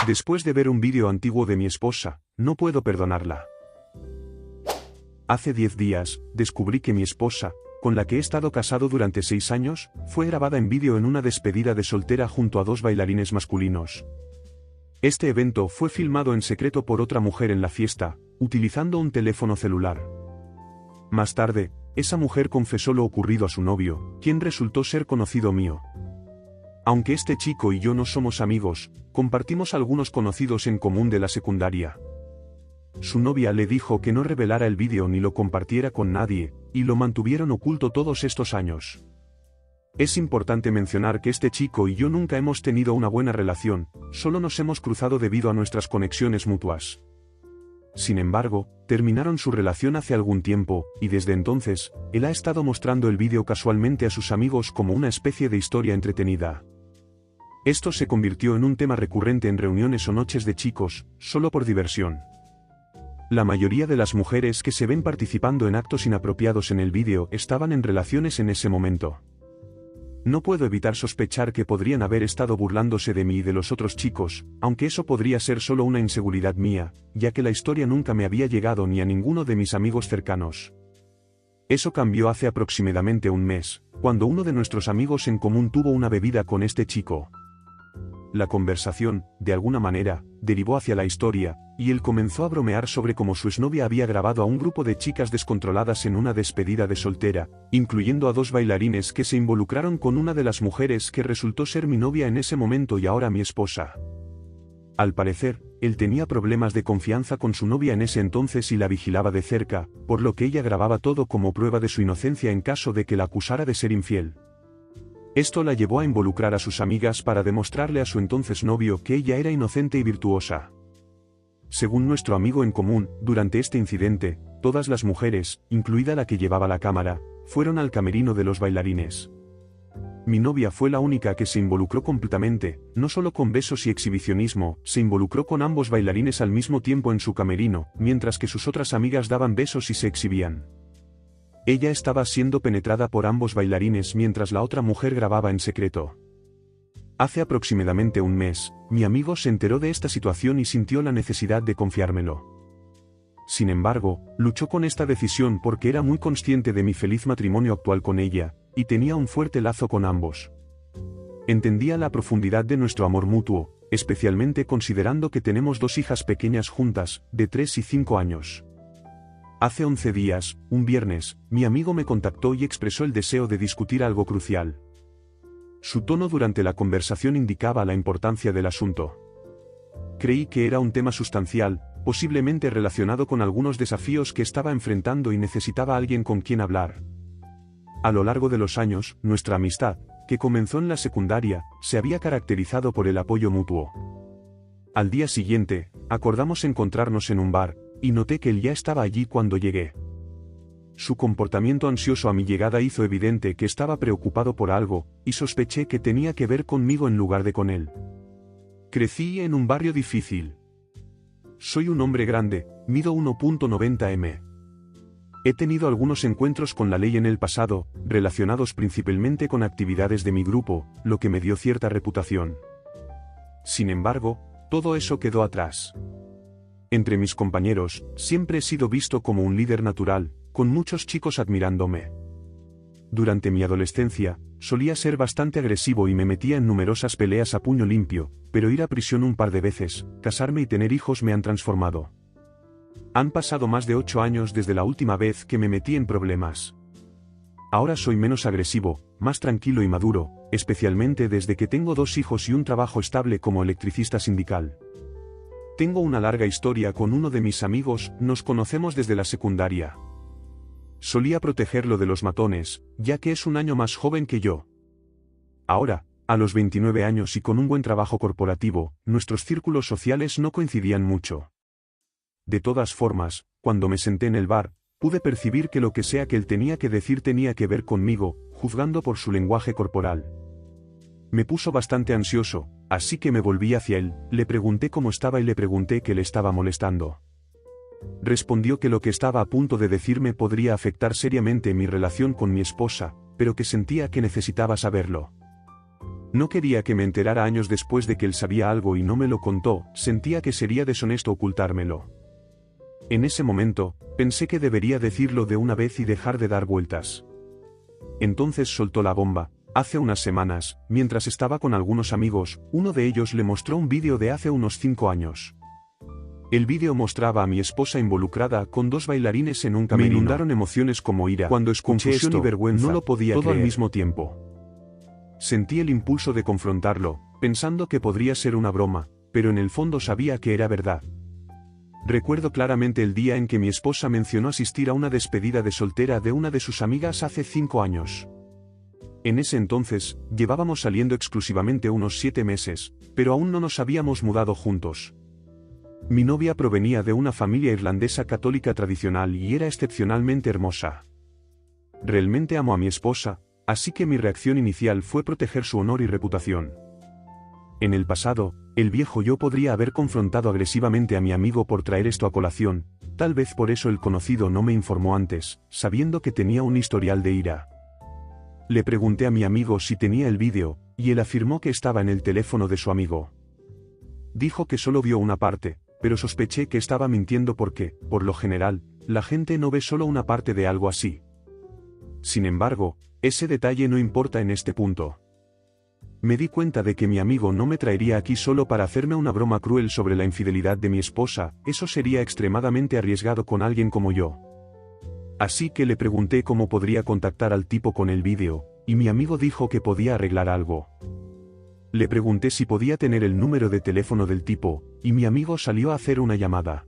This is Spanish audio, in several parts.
Después de ver un vídeo antiguo de mi esposa, no puedo perdonarla. Hace 10 días, descubrí que mi esposa, con la que he estado casado durante 6 años, fue grabada en vídeo en una despedida de soltera junto a 2 bailarines masculinos. Este evento fue filmado en secreto por otra mujer en la fiesta, utilizando un teléfono celular. Más tarde, esa mujer confesó lo ocurrido a su novio, quien resultó ser conocido mío. Aunque este chico y yo no somos amigos, compartimos algunos conocidos en común de la secundaria. Su novia le dijo que no revelara el vídeo ni lo compartiera con nadie, y lo mantuvieron oculto todos estos años. Es importante mencionar que este chico y yo nunca hemos tenido una buena relación, solo nos hemos cruzado debido a nuestras conexiones mutuas. Sin embargo, terminaron su relación hace algún tiempo, y desde entonces, él ha estado mostrando el vídeo casualmente a sus amigos como una especie de historia entretenida. Esto se convirtió en un tema recurrente en reuniones o noches de chicos, solo por diversión. La mayoría de las mujeres que se ven participando en actos inapropiados en el vídeo estaban en relaciones en ese momento. No puedo evitar sospechar que podrían haber estado burlándose de mí y de los otros chicos, aunque eso podría ser solo una inseguridad mía, ya que la historia nunca me había llegado ni a ninguno de mis amigos cercanos. Eso cambió hace aproximadamente un mes, cuando uno de nuestros amigos en común tuvo una bebida con este chico. La conversación, de alguna manera, derivó hacia la historia, y él comenzó a bromear sobre cómo su exnovia había grabado a un grupo de chicas descontroladas en una despedida de soltera, incluyendo a 2 bailarines que se involucraron con una de las mujeres que resultó ser mi novia en ese momento y ahora mi esposa. Al parecer, él tenía problemas de confianza con su novia en ese entonces y la vigilaba de cerca, por lo que ella grababa todo como prueba de su inocencia en caso de que la acusara de ser infiel. Esto la llevó a involucrar a sus amigas para demostrarle a su entonces novio que ella era inocente y virtuosa. Según nuestro amigo en común, durante este incidente, todas las mujeres, incluida la que llevaba la cámara, fueron al camerino de los bailarines. Mi novia fue la única que se involucró completamente, no solo con besos y exhibicionismo, se involucró con ambos bailarines al mismo tiempo en su camerino, mientras que sus otras amigas daban besos y se exhibían. Ella estaba siendo penetrada por ambos bailarines mientras la otra mujer grababa en secreto. Hace aproximadamente un mes, mi amigo se enteró de esta situación y sintió la necesidad de confiármelo. Sin embargo, luchó con esta decisión porque era muy consciente de mi feliz matrimonio actual con ella, y tenía un fuerte lazo con ambos. Entendía la profundidad de nuestro amor mutuo, especialmente considerando que tenemos 2 hijas pequeñas juntas, de 3 y 5 años. Hace 11 días, un viernes, mi amigo me contactó y expresó el deseo de discutir algo crucial. Su tono durante la conversación indicaba la importancia del asunto. Creí que era un tema sustancial, posiblemente relacionado con algunos desafíos que estaba enfrentando y necesitaba alguien con quien hablar. A lo largo de los años, nuestra amistad, que comenzó en la secundaria, se había caracterizado por el apoyo mutuo. Al día siguiente, acordamos encontrarnos en un bar, y noté que él ya estaba allí cuando llegué. Su comportamiento ansioso a mi llegada hizo evidente que estaba preocupado por algo, y sospeché que tenía que ver conmigo en lugar de con él. Crecí en un barrio difícil. Soy un hombre grande, mido 1.90 m. He tenido algunos encuentros con la ley en el pasado, relacionados principalmente con actividades de mi grupo, lo que me dio cierta reputación. Sin embargo, todo eso quedó atrás. Entre mis compañeros, siempre he sido visto como un líder natural, con muchos chicos admirándome. Durante mi adolescencia, solía ser bastante agresivo y me metía en numerosas peleas a puño limpio, pero ir a prisión un par de veces, casarme y tener hijos me han transformado. Han pasado más de 8 años desde la última vez que me metí en problemas. Ahora soy menos agresivo, más tranquilo y maduro, especialmente desde que tengo 2 hijos y un trabajo estable como electricista sindical. Tengo una larga historia con uno de mis amigos, nos conocemos desde la secundaria. Solía protegerlo de los matones, ya que es un año más joven que yo. Ahora, a los 29 años y con un buen trabajo corporativo, nuestros círculos sociales no coincidían mucho. De todas formas, cuando me senté en el bar, pude percibir que lo que sea que él tenía que decir tenía que ver conmigo, juzgando por su lenguaje corporal. Me puso bastante ansioso, así que me volví hacia él, le pregunté cómo estaba y le pregunté qué le estaba molestando. Respondió que lo que estaba a punto de decirme podría afectar seriamente mi relación con mi esposa, pero que sentía que necesitaba saberlo. No quería que me enterara años después de que él sabía algo y no me lo contó, sentía que sería deshonesto ocultármelo. En ese momento, pensé que debería decirlo de una vez y dejar de dar vueltas. Entonces soltó la bomba. Hace unas semanas, mientras estaba con algunos amigos, uno de ellos le mostró un vídeo de hace unos 5 años. El vídeo mostraba a mi esposa involucrada con 2 bailarines en un camerino. Me inundaron emociones como ira, cuando escuché esto, y vergüenza, no lo podía todo creer. Al mismo tiempo. Sentí el impulso de confrontarlo, pensando que podría ser una broma, pero en el fondo sabía que era verdad. Recuerdo claramente el día en que mi esposa mencionó asistir a una despedida de soltera de una de sus amigas hace 5 años. En ese entonces, llevábamos saliendo exclusivamente unos 7 meses, pero aún no nos habíamos mudado juntos. Mi novia provenía de una familia irlandesa católica tradicional y era excepcionalmente hermosa. Realmente amo a mi esposa, así que mi reacción inicial fue proteger su honor y reputación. En el pasado, el viejo yo podría haber confrontado agresivamente a mi amigo por traer esto a colación, tal vez por eso el conocido no me informó antes, sabiendo que tenía un historial de ira. Le pregunté a mi amigo si tenía el vídeo, y él afirmó que estaba en el teléfono de su amigo. Dijo que solo vio una parte, pero sospeché que estaba mintiendo porque, por lo general, la gente no ve solo una parte de algo así. Sin embargo, ese detalle no importa en este punto. Me di cuenta de que mi amigo no me traería aquí solo para hacerme una broma cruel sobre la infidelidad de mi esposa, eso sería extremadamente arriesgado con alguien como yo. Así que le pregunté cómo podría contactar al tipo con el vídeo, y mi amigo dijo que podía arreglar algo. Le pregunté si podía tener el número de teléfono del tipo, y mi amigo salió a hacer una llamada.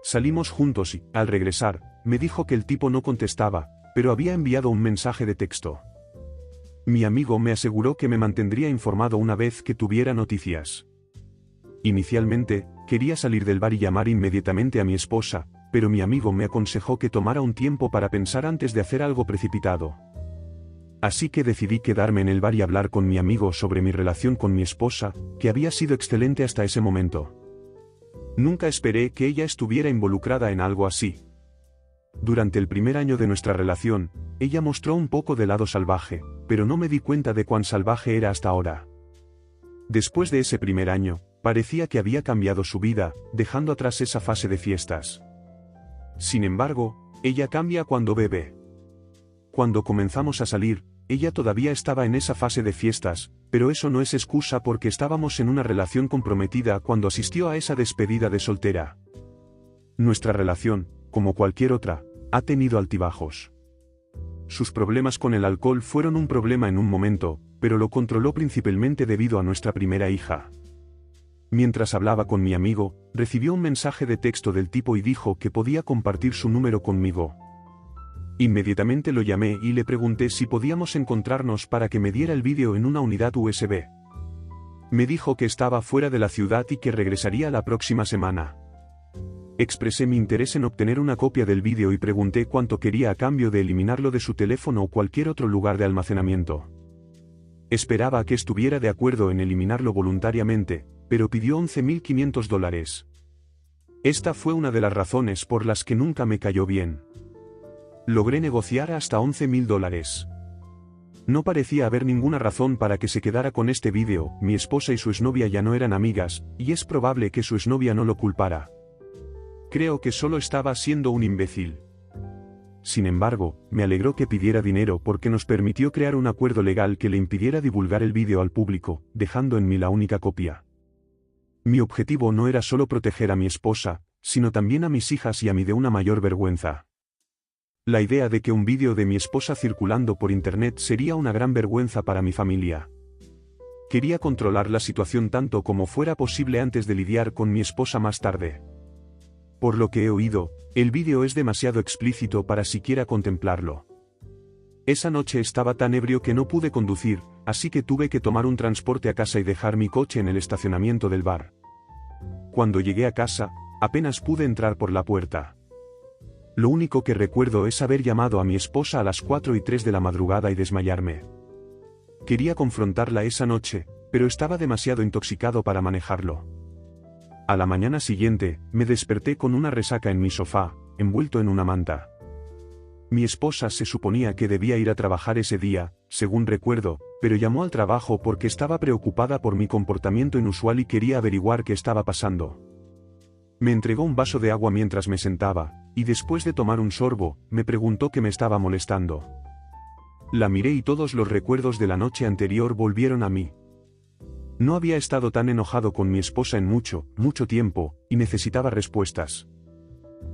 Salimos juntos y, al regresar, me dijo que el tipo no contestaba, pero había enviado un mensaje de texto. Mi amigo me aseguró que me mantendría informado una vez que tuviera noticias. Inicialmente, quería salir del bar y llamar inmediatamente a mi esposa, pero mi amigo me aconsejó que tomara un tiempo para pensar antes de hacer algo precipitado. Así que decidí quedarme en el bar y hablar con mi amigo sobre mi relación con mi esposa, que había sido excelente hasta ese momento. Nunca esperé que ella estuviera involucrada en algo así. Durante el primer año de nuestra relación, ella mostró un poco de lado salvaje, pero no me di cuenta de cuán salvaje era hasta ahora. Después de ese primer año, parecía que había cambiado su vida, dejando atrás esa fase de fiestas. Sin embargo, ella cambia cuando bebe. Cuando comenzamos a salir, ella todavía estaba en esa fase de fiestas, pero eso no es excusa porque estábamos en una relación comprometida cuando asistió a esa despedida de soltera. Nuestra relación, como cualquier otra, ha tenido altibajos. Sus problemas con el alcohol fueron un problema en un momento, pero lo controló principalmente debido a nuestra primera hija. Mientras hablaba con mi amigo, recibió un mensaje de texto del tipo y dijo que podía compartir su número conmigo. Inmediatamente lo llamé y le pregunté si podíamos encontrarnos para que me diera el vídeo en una unidad USB. Me dijo que estaba fuera de la ciudad y que regresaría la próxima semana. Expresé mi interés en obtener una copia del vídeo y pregunté cuánto quería a cambio de eliminarlo de su teléfono o cualquier otro lugar de almacenamiento. Esperaba que estuviera de acuerdo en eliminarlo voluntariamente, pero pidió $11.500. Esta fue una de las razones por las que nunca me cayó bien. Logré negociar hasta $11.000. No parecía haber ninguna razón para que se quedara con este vídeo, mi esposa y su exnovia ya no eran amigas, y es probable que su exnovia no lo culpara. Creo que solo estaba siendo un imbécil. Sin embargo, me alegró que pidiera dinero porque nos permitió crear un acuerdo legal que le impidiera divulgar el vídeo al público, dejando en mí la única copia. Mi objetivo no era solo proteger a mi esposa, sino también a mis hijas y a mí de una mayor vergüenza. La idea de que un vídeo de mi esposa circulando por internet sería una gran vergüenza para mi familia. Quería controlar la situación tanto como fuera posible antes de lidiar con mi esposa más tarde. Por lo que he oído, el vídeo es demasiado explícito para siquiera contemplarlo. Esa noche estaba tan ebrio que no pude conducir, así que tuve que tomar un transporte a casa y dejar mi coche en el estacionamiento del bar. Cuando llegué a casa, apenas pude entrar por la puerta. Lo único que recuerdo es haber llamado a mi esposa a las 4:03 de la madrugada y desmayarme. Quería confrontarla esa noche, pero estaba demasiado intoxicado para manejarlo. A la mañana siguiente, me desperté con una resaca en mi sofá, envuelto en una manta. Mi esposa se suponía que debía ir a trabajar ese día, según recuerdo, pero llamó al trabajo porque estaba preocupada por mi comportamiento inusual y quería averiguar qué estaba pasando. Me entregó un vaso de agua mientras me sentaba, y después de tomar un sorbo, me preguntó qué me estaba molestando. La miré y todos los recuerdos de la noche anterior volvieron a mí. No había estado tan enojado con mi esposa en mucho tiempo, y necesitaba respuestas.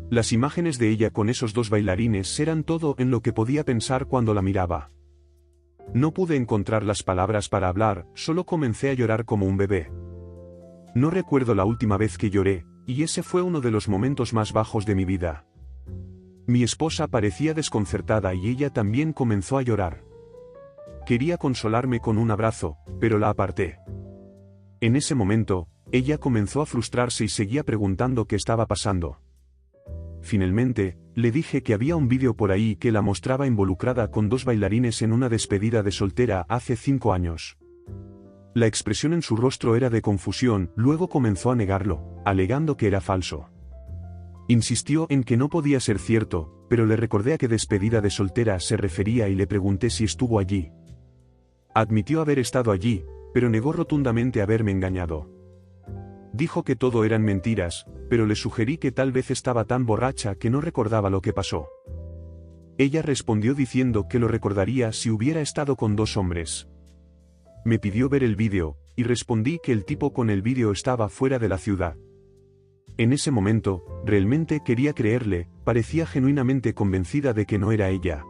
Las imágenes de ella con esos dos bailarines eran todo en lo que podía pensar cuando la miraba. No pude encontrar las palabras para hablar, solo comencé a llorar como un bebé. No recuerdo la última vez que lloré, y ese fue uno de los momentos más bajos de mi vida. Mi esposa parecía desconcertada y ella también comenzó a llorar. Quería consolarme con un abrazo, pero la aparté. En ese momento, ella comenzó a frustrarse y seguía preguntando qué estaba pasando. Finalmente, le dije que había un vídeo por ahí que la mostraba involucrada con dos bailarines en una despedida de soltera hace 5 años. La expresión en su rostro era de confusión, luego comenzó a negarlo, alegando que era falso. Insistió en que no podía ser cierto, pero le recordé a qué despedida de soltera se refería y le pregunté si estuvo allí. Admitió haber estado allí, pero negó rotundamente haberme engañado. Dijo que todo eran mentiras, pero le sugerí que tal vez estaba tan borracha que no recordaba lo que pasó. Ella respondió diciendo que lo recordaría si hubiera estado con 2 hombres. Me pidió ver el vídeo, y respondí que el tipo con el vídeo estaba fuera de la ciudad. En ese momento, realmente quería creerle, parecía genuinamente convencida de que no era ella.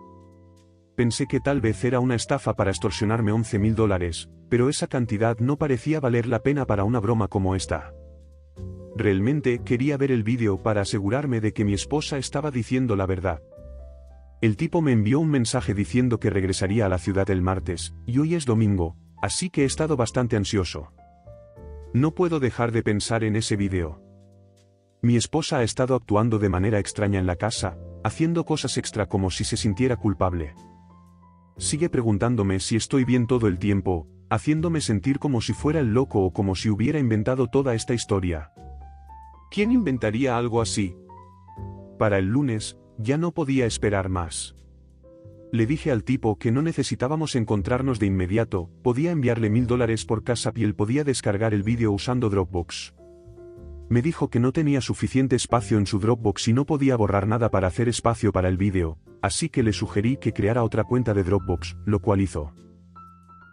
Pensé que tal vez era una estafa para extorsionarme $11.000, pero esa cantidad no parecía valer la pena para una broma como esta. Realmente quería ver el vídeo para asegurarme de que mi esposa estaba diciendo la verdad. El tipo me envió un mensaje diciendo que regresaría a la ciudad el martes, y hoy es domingo, así que he estado bastante ansioso. No puedo dejar de pensar en ese vídeo. Mi esposa ha estado actuando de manera extraña en la casa, haciendo cosas extra como si se sintiera culpable. Sigue preguntándome si estoy bien todo el tiempo, haciéndome sentir como si fuera el loco o como si hubiera inventado toda esta historia. ¿Quién inventaría algo así? Para el lunes, ya no podía esperar más. Le dije al tipo que no necesitábamos encontrarnos de inmediato, podía enviarle $1.000 por WhatsApp y él podía descargar el vídeo usando Dropbox. Me dijo que no tenía suficiente espacio en su Dropbox y no podía borrar nada para hacer espacio para el vídeo, así que le sugerí que creara otra cuenta de Dropbox, lo cual hizo.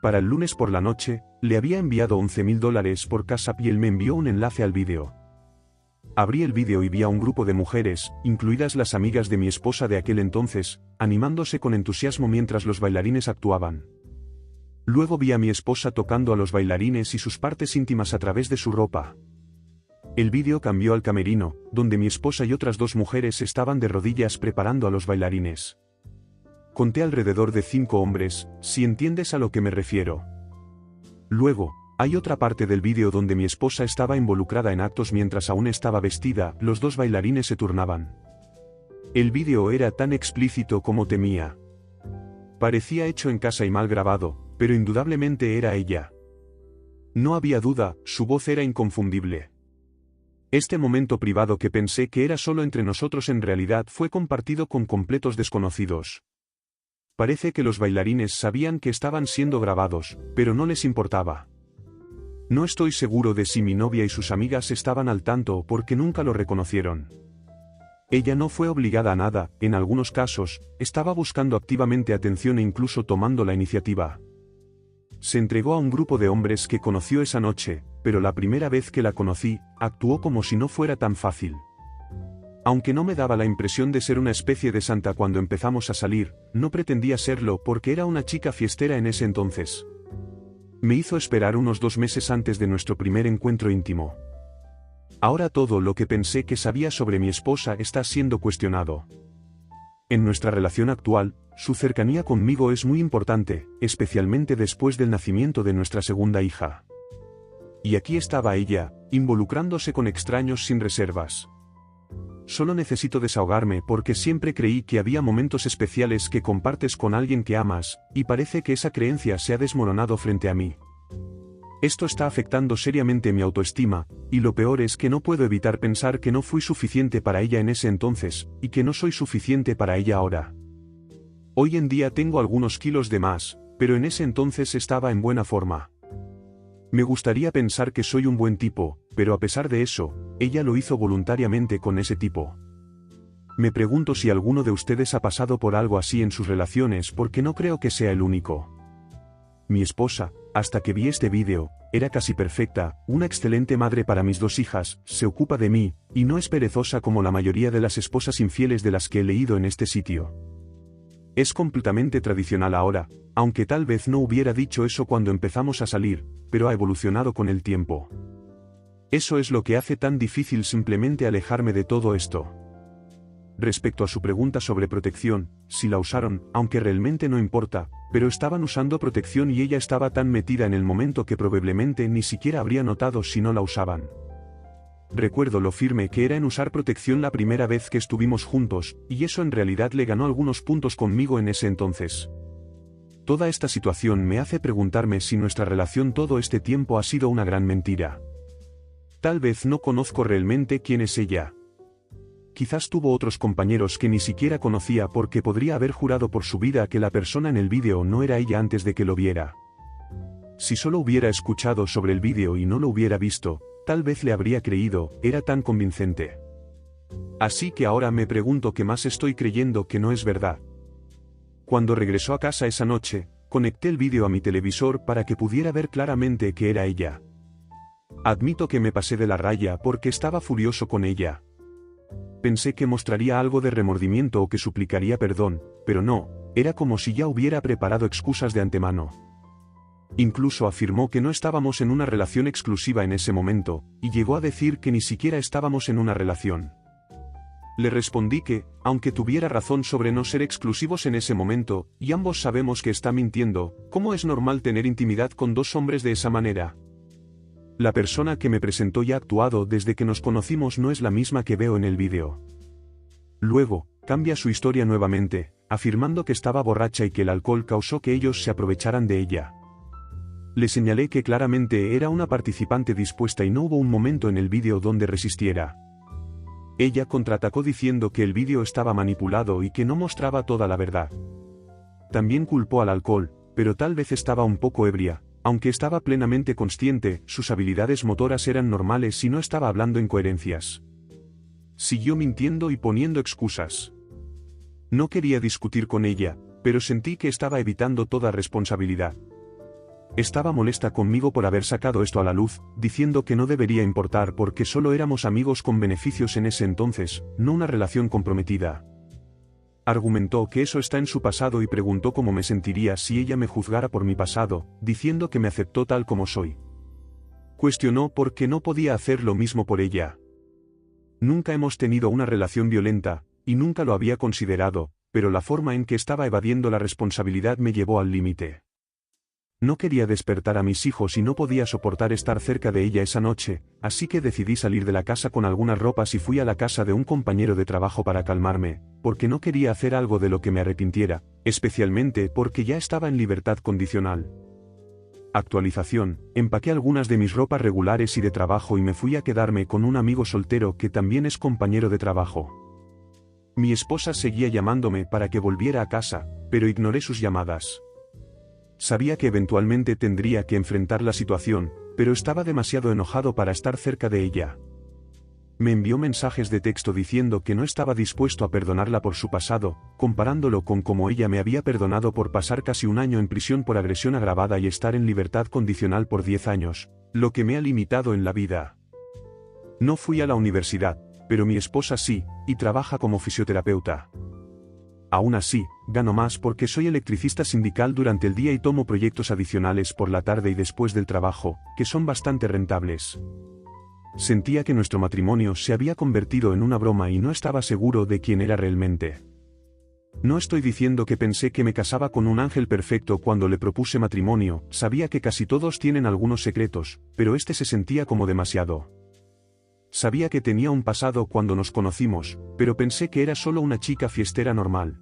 Para el lunes por la noche, le había enviado $11.000 por WhatsApp y él me envió un enlace al vídeo. Abrí el vídeo y vi a un grupo de mujeres, incluidas las amigas de mi esposa de aquel entonces, animándose con entusiasmo mientras los bailarines actuaban. Luego vi a mi esposa tocando a los bailarines y sus partes íntimas a través de su ropa. El vídeo cambió al camerino, donde mi esposa y otras 2 mujeres estaban de rodillas preparando a los bailarines. Conté alrededor de 5 hombres, si entiendes a lo que me refiero. Luego, hay otra parte del vídeo donde mi esposa estaba involucrada en actos mientras aún estaba vestida, los 2 bailarines se turnaban. El vídeo era tan explícito como temía. Parecía hecho en casa y mal grabado, pero indudablemente era ella. No había duda, su voz era inconfundible. Este momento privado que pensé que era solo entre nosotros en realidad fue compartido con completos desconocidos. Parece que los bailarines sabían que estaban siendo grabados, pero no les importaba. No estoy seguro de si mi novia y sus amigas estaban al tanto porque nunca lo reconocieron. Ella no fue obligada a nada, en algunos casos, estaba buscando activamente atención e incluso tomando la iniciativa. Se entregó a un grupo de hombres que conoció esa noche, pero la primera vez que la conocí, actuó como si no fuera tan fácil. Aunque no me daba la impresión de ser una especie de santa cuando empezamos a salir, no pretendía serlo porque era una chica fiestera en ese entonces. Me hizo esperar unos 2 meses antes de nuestro primer encuentro íntimo. Ahora todo lo que pensé que sabía sobre mi esposa está siendo cuestionado. En nuestra relación actual, su cercanía conmigo es muy importante, especialmente después del nacimiento de nuestra segunda hija. Y aquí estaba ella, involucrándose con extraños sin reservas. Solo necesito desahogarme porque siempre creí que había momentos especiales que compartes con alguien que amas, y parece que esa creencia se ha desmoronado frente a mí. Esto está afectando seriamente mi autoestima, y lo peor es que no puedo evitar pensar que no fui suficiente para ella en ese entonces, y que no soy suficiente para ella ahora. Hoy en día tengo algunos kilos de más, pero en ese entonces estaba en buena forma. Me gustaría pensar que soy un buen tipo, pero a pesar de eso, ella lo hizo voluntariamente con ese tipo. Me pregunto si alguno de ustedes ha pasado por algo así en sus relaciones porque no creo que sea el único. Mi esposa, hasta que vi este vídeo, era casi perfecta, una excelente madre para mis 2 hijas, se ocupa de mí, y no es perezosa como la mayoría de las esposas infieles de las que he leído en este sitio. Es completamente tradicional ahora, aunque tal vez no hubiera dicho eso cuando empezamos a salir, pero ha evolucionado con el tiempo. Eso es lo que hace tan difícil simplemente alejarme de todo esto. Respecto a su pregunta sobre protección, si la usaron, aunque realmente no importa, pero estaban usando protección y ella estaba tan metida en el momento que probablemente ni siquiera habría notado si no la usaban. Recuerdo lo firme que era en usar protección la primera vez que estuvimos juntos, y eso en realidad le ganó algunos puntos conmigo en ese entonces. Toda esta situación me hace preguntarme si nuestra relación todo este tiempo ha sido una gran mentira. Tal vez no conozco realmente quién es ella. Quizás tuvo otros compañeros que ni siquiera conocía porque podría haber jurado por su vida que la persona en el vídeo no era ella antes de que lo viera. Si solo hubiera escuchado sobre el vídeo y no lo hubiera visto, tal vez le habría creído, era tan convincente. Así que ahora me pregunto qué más estoy creyendo que no es verdad. Cuando regresó a casa esa noche, conecté el vídeo a mi televisor para que pudiera ver claramente que era ella. Admito que me pasé de la raya porque estaba furioso con ella. Pensé que mostraría algo de remordimiento o que suplicaría perdón, pero no, era como si ya hubiera preparado excusas de antemano. Incluso afirmó que no estábamos en una relación exclusiva en ese momento, y llegó a decir que ni siquiera estábamos en una relación. Le respondí que, aunque tuviera razón sobre no ser exclusivos en ese momento, y ambos sabemos que está mintiendo, ¿cómo es normal tener intimidad con 2 hombres de esa manera? La persona que me presentó y ha actuado desde que nos conocimos no es la misma que veo en el vídeo. Luego, cambia su historia nuevamente, afirmando que estaba borracha y que el alcohol causó que ellos se aprovecharan de ella. Le señalé que claramente era una participante dispuesta y no hubo un momento en el vídeo donde resistiera. Ella contraatacó diciendo que el vídeo estaba manipulado y que no mostraba toda la verdad. También culpó al alcohol, pero tal vez estaba un poco ebria. Aunque estaba plenamente consciente, sus habilidades motoras eran normales y no estaba hablando incoherencias. Siguió mintiendo y poniendo excusas. No quería discutir con ella, pero sentí que estaba evitando toda responsabilidad. Estaba molesta conmigo por haber sacado esto a la luz, diciendo que no debería importar porque solo éramos amigos con beneficios en ese entonces, no una relación comprometida. Argumentó que eso está en su pasado y preguntó cómo me sentiría si ella me juzgara por mi pasado, diciendo que me aceptó tal como soy. Cuestionó por qué no podía hacer lo mismo por ella. Nunca hemos tenido una relación violenta, y nunca lo había considerado, pero la forma en que estaba evadiendo la responsabilidad me llevó al límite. No quería despertar a mis hijos y no podía soportar estar cerca de ella esa noche, así que decidí salir de la casa con algunas ropas y fui a la casa de un compañero de trabajo para calmarme, porque no quería hacer algo de lo que me arrepintiera, especialmente porque ya estaba en libertad condicional. Actualización, empaqué algunas de mis ropas regulares y de trabajo y me fui a quedarme con un amigo soltero que también es compañero de trabajo. Mi esposa seguía llamándome para que volviera a casa, pero ignoré sus llamadas. Sabía que eventualmente tendría que enfrentar la situación, pero estaba demasiado enojado para estar cerca de ella. Me envió mensajes de texto diciendo que no estaba dispuesto a perdonarla por su pasado, comparándolo con cómo ella me había perdonado por pasar casi un año en prisión por agresión agravada y estar en libertad condicional por 10 años, lo que me ha limitado en la vida. No fui a la universidad, pero mi esposa sí, y trabaja como fisioterapeuta. Aún así, gano más porque soy electricista sindical durante el día y tomo proyectos adicionales por la tarde y después del trabajo, que son bastante rentables. Sentía que nuestro matrimonio se había convertido en una broma y no estaba seguro de quién era realmente. No estoy diciendo que pensé que me casaba con un ángel perfecto cuando le propuse matrimonio, sabía que casi todos tienen algunos secretos, pero este se sentía como demasiado. Sabía que tenía un pasado cuando nos conocimos, pero pensé que era solo una chica fiestera normal.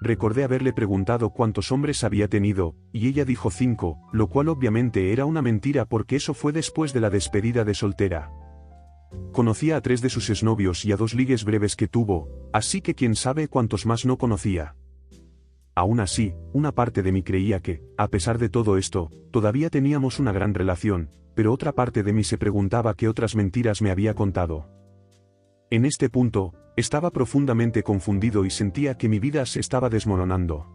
Recordé haberle preguntado cuántos hombres había tenido, y ella dijo 5, lo cual obviamente era una mentira porque eso fue después de la despedida de soltera. Conocía a 3 de sus exnovios y a 2 ligues breves que tuvo, así que quién sabe cuántos más no conocía. Aún así, una parte de mí creía que, a pesar de todo esto, todavía teníamos una gran relación, pero otra parte de mí se preguntaba qué otras mentiras me había contado. En este punto, estaba profundamente confundido y sentía que mi vida se estaba desmoronando.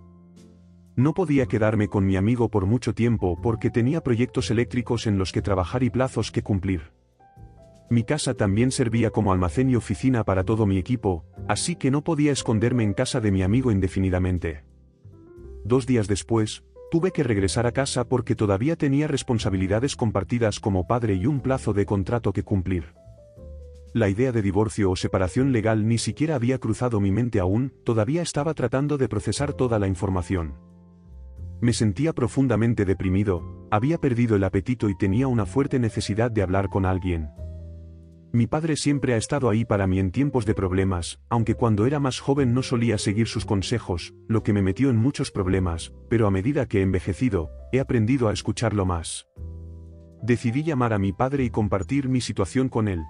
No podía quedarme con mi amigo por mucho tiempo porque tenía proyectos eléctricos en los que trabajar y plazos que cumplir. Mi casa también servía como almacén y oficina para todo mi equipo, así que no podía esconderme en casa de mi amigo indefinidamente. 2 días después, tuve que regresar a casa porque todavía tenía responsabilidades compartidas como padre y un plazo de contrato que cumplir. La idea de divorcio o separación legal ni siquiera había cruzado mi mente aún, todavía estaba tratando de procesar toda la información. Me sentía profundamente deprimido, había perdido el apetito y tenía una fuerte necesidad de hablar con alguien. Mi padre siempre ha estado ahí para mí en tiempos de problemas, aunque cuando era más joven no solía seguir sus consejos, lo que me metió en muchos problemas, pero a medida que he envejecido, he aprendido a escucharlo más. Decidí llamar a mi padre y compartir mi situación con él.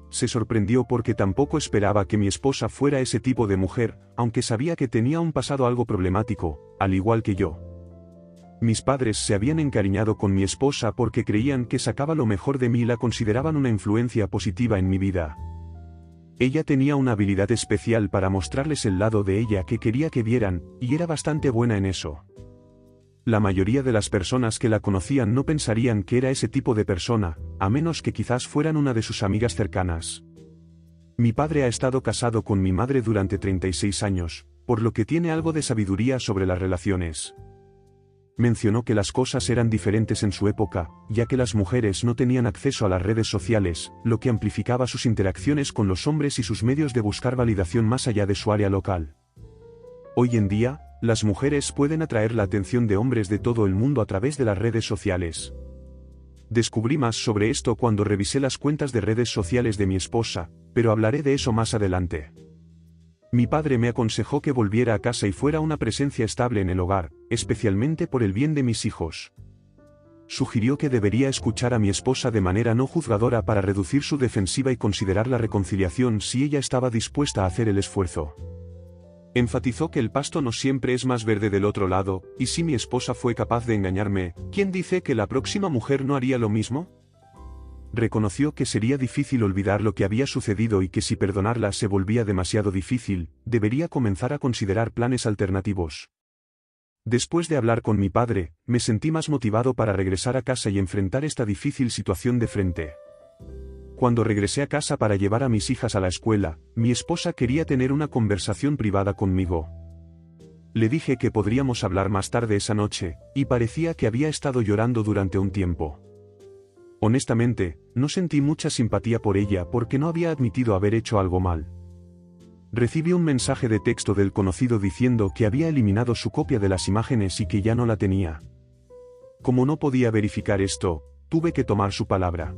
Se sorprendió porque tampoco esperaba que mi esposa fuera ese tipo de mujer, aunque sabía que tenía un pasado algo problemático, al igual que yo. Mis padres se habían encariñado con mi esposa porque creían que sacaba lo mejor de mí y la consideraban una influencia positiva en mi vida. Ella tenía una habilidad especial para mostrarles el lado de ella que quería que vieran, y era bastante buena en eso. La mayoría de las personas que la conocían no pensarían que era ese tipo de persona, a menos que quizás fueran una de sus amigas cercanas. Mi padre ha estado casado con mi madre durante 36 años, por lo que tiene algo de sabiduría sobre las relaciones. Mencionó que las cosas eran diferentes en su época, ya que las mujeres no tenían acceso a las redes sociales, lo que amplificaba sus interacciones con los hombres y sus medios de buscar validación más allá de su área local. Hoy en día, las mujeres pueden atraer la atención de hombres de todo el mundo a través de las redes sociales. Descubrí más sobre esto cuando revisé las cuentas de redes sociales de mi esposa, pero hablaré de eso más adelante. Mi padre me aconsejó que volviera a casa y fuera una presencia estable en el hogar, especialmente por el bien de mis hijos. Sugirió que debería escuchar a mi esposa de manera no juzgadora para reducir su defensiva y considerar la reconciliación si ella estaba dispuesta a hacer el esfuerzo. Enfatizó que el pasto no siempre es más verde del otro lado, y si mi esposa fue capaz de engañarme, ¿quién dice que la próxima mujer no haría lo mismo? Reconoció que sería difícil olvidar lo que había sucedido y que si perdonarla se volvía demasiado difícil, debería comenzar a considerar planes alternativos. Después de hablar con mi padre, me sentí más motivado para regresar a casa y enfrentar esta difícil situación de frente. Cuando regresé a casa para llevar a mis hijas a la escuela, mi esposa quería tener una conversación privada conmigo. Le dije que podríamos hablar más tarde esa noche, y parecía que había estado llorando durante un tiempo. Honestamente, no sentí mucha simpatía por ella porque no había admitido haber hecho algo mal. Recibí un mensaje de texto del conocido diciendo que había eliminado su copia de las imágenes y que ya no la tenía. Como no podía verificar esto, tuve que tomar su palabra.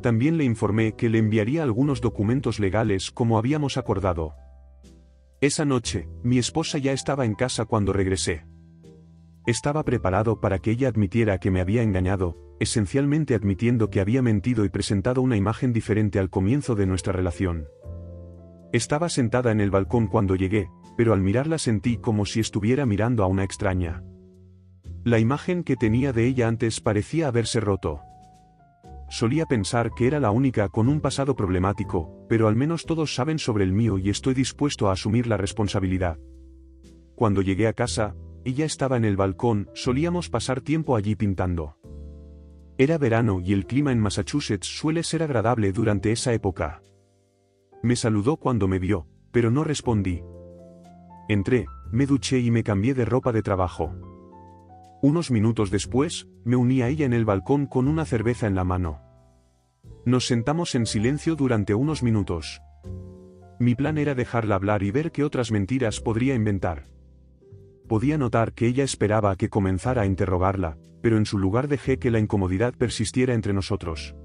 También le informé que le enviaría algunos documentos legales como habíamos acordado. Esa noche, mi esposa ya estaba en casa cuando regresé. Estaba preparado para que ella admitiera que me había engañado, esencialmente admitiendo que había mentido y presentado una imagen diferente al comienzo de nuestra relación. Estaba sentada en el balcón cuando llegué, pero al mirarla sentí como si estuviera mirando a una extraña. La imagen que tenía de ella antes parecía haberse roto. Solía pensar que era la única con un pasado problemático, pero al menos todos saben sobre el mío y estoy dispuesto a asumir la responsabilidad. Cuando llegué a casa, ella estaba en el balcón, solíamos pasar tiempo allí pintando. Era verano y el clima en Massachusetts suele ser agradable durante esa época. Me saludó cuando me vio, pero no respondí. Entré, me duché y me cambié de ropa de trabajo. Unos minutos después, me uní a ella en el balcón con una cerveza en la mano. Nos sentamos en silencio durante unos minutos. Mi plan era dejarla hablar y ver qué otras mentiras podría inventar. Podía notar que ella esperaba a que comenzara a interrogarla, pero en su lugar dejé que la incomodidad persistiera entre nosotros.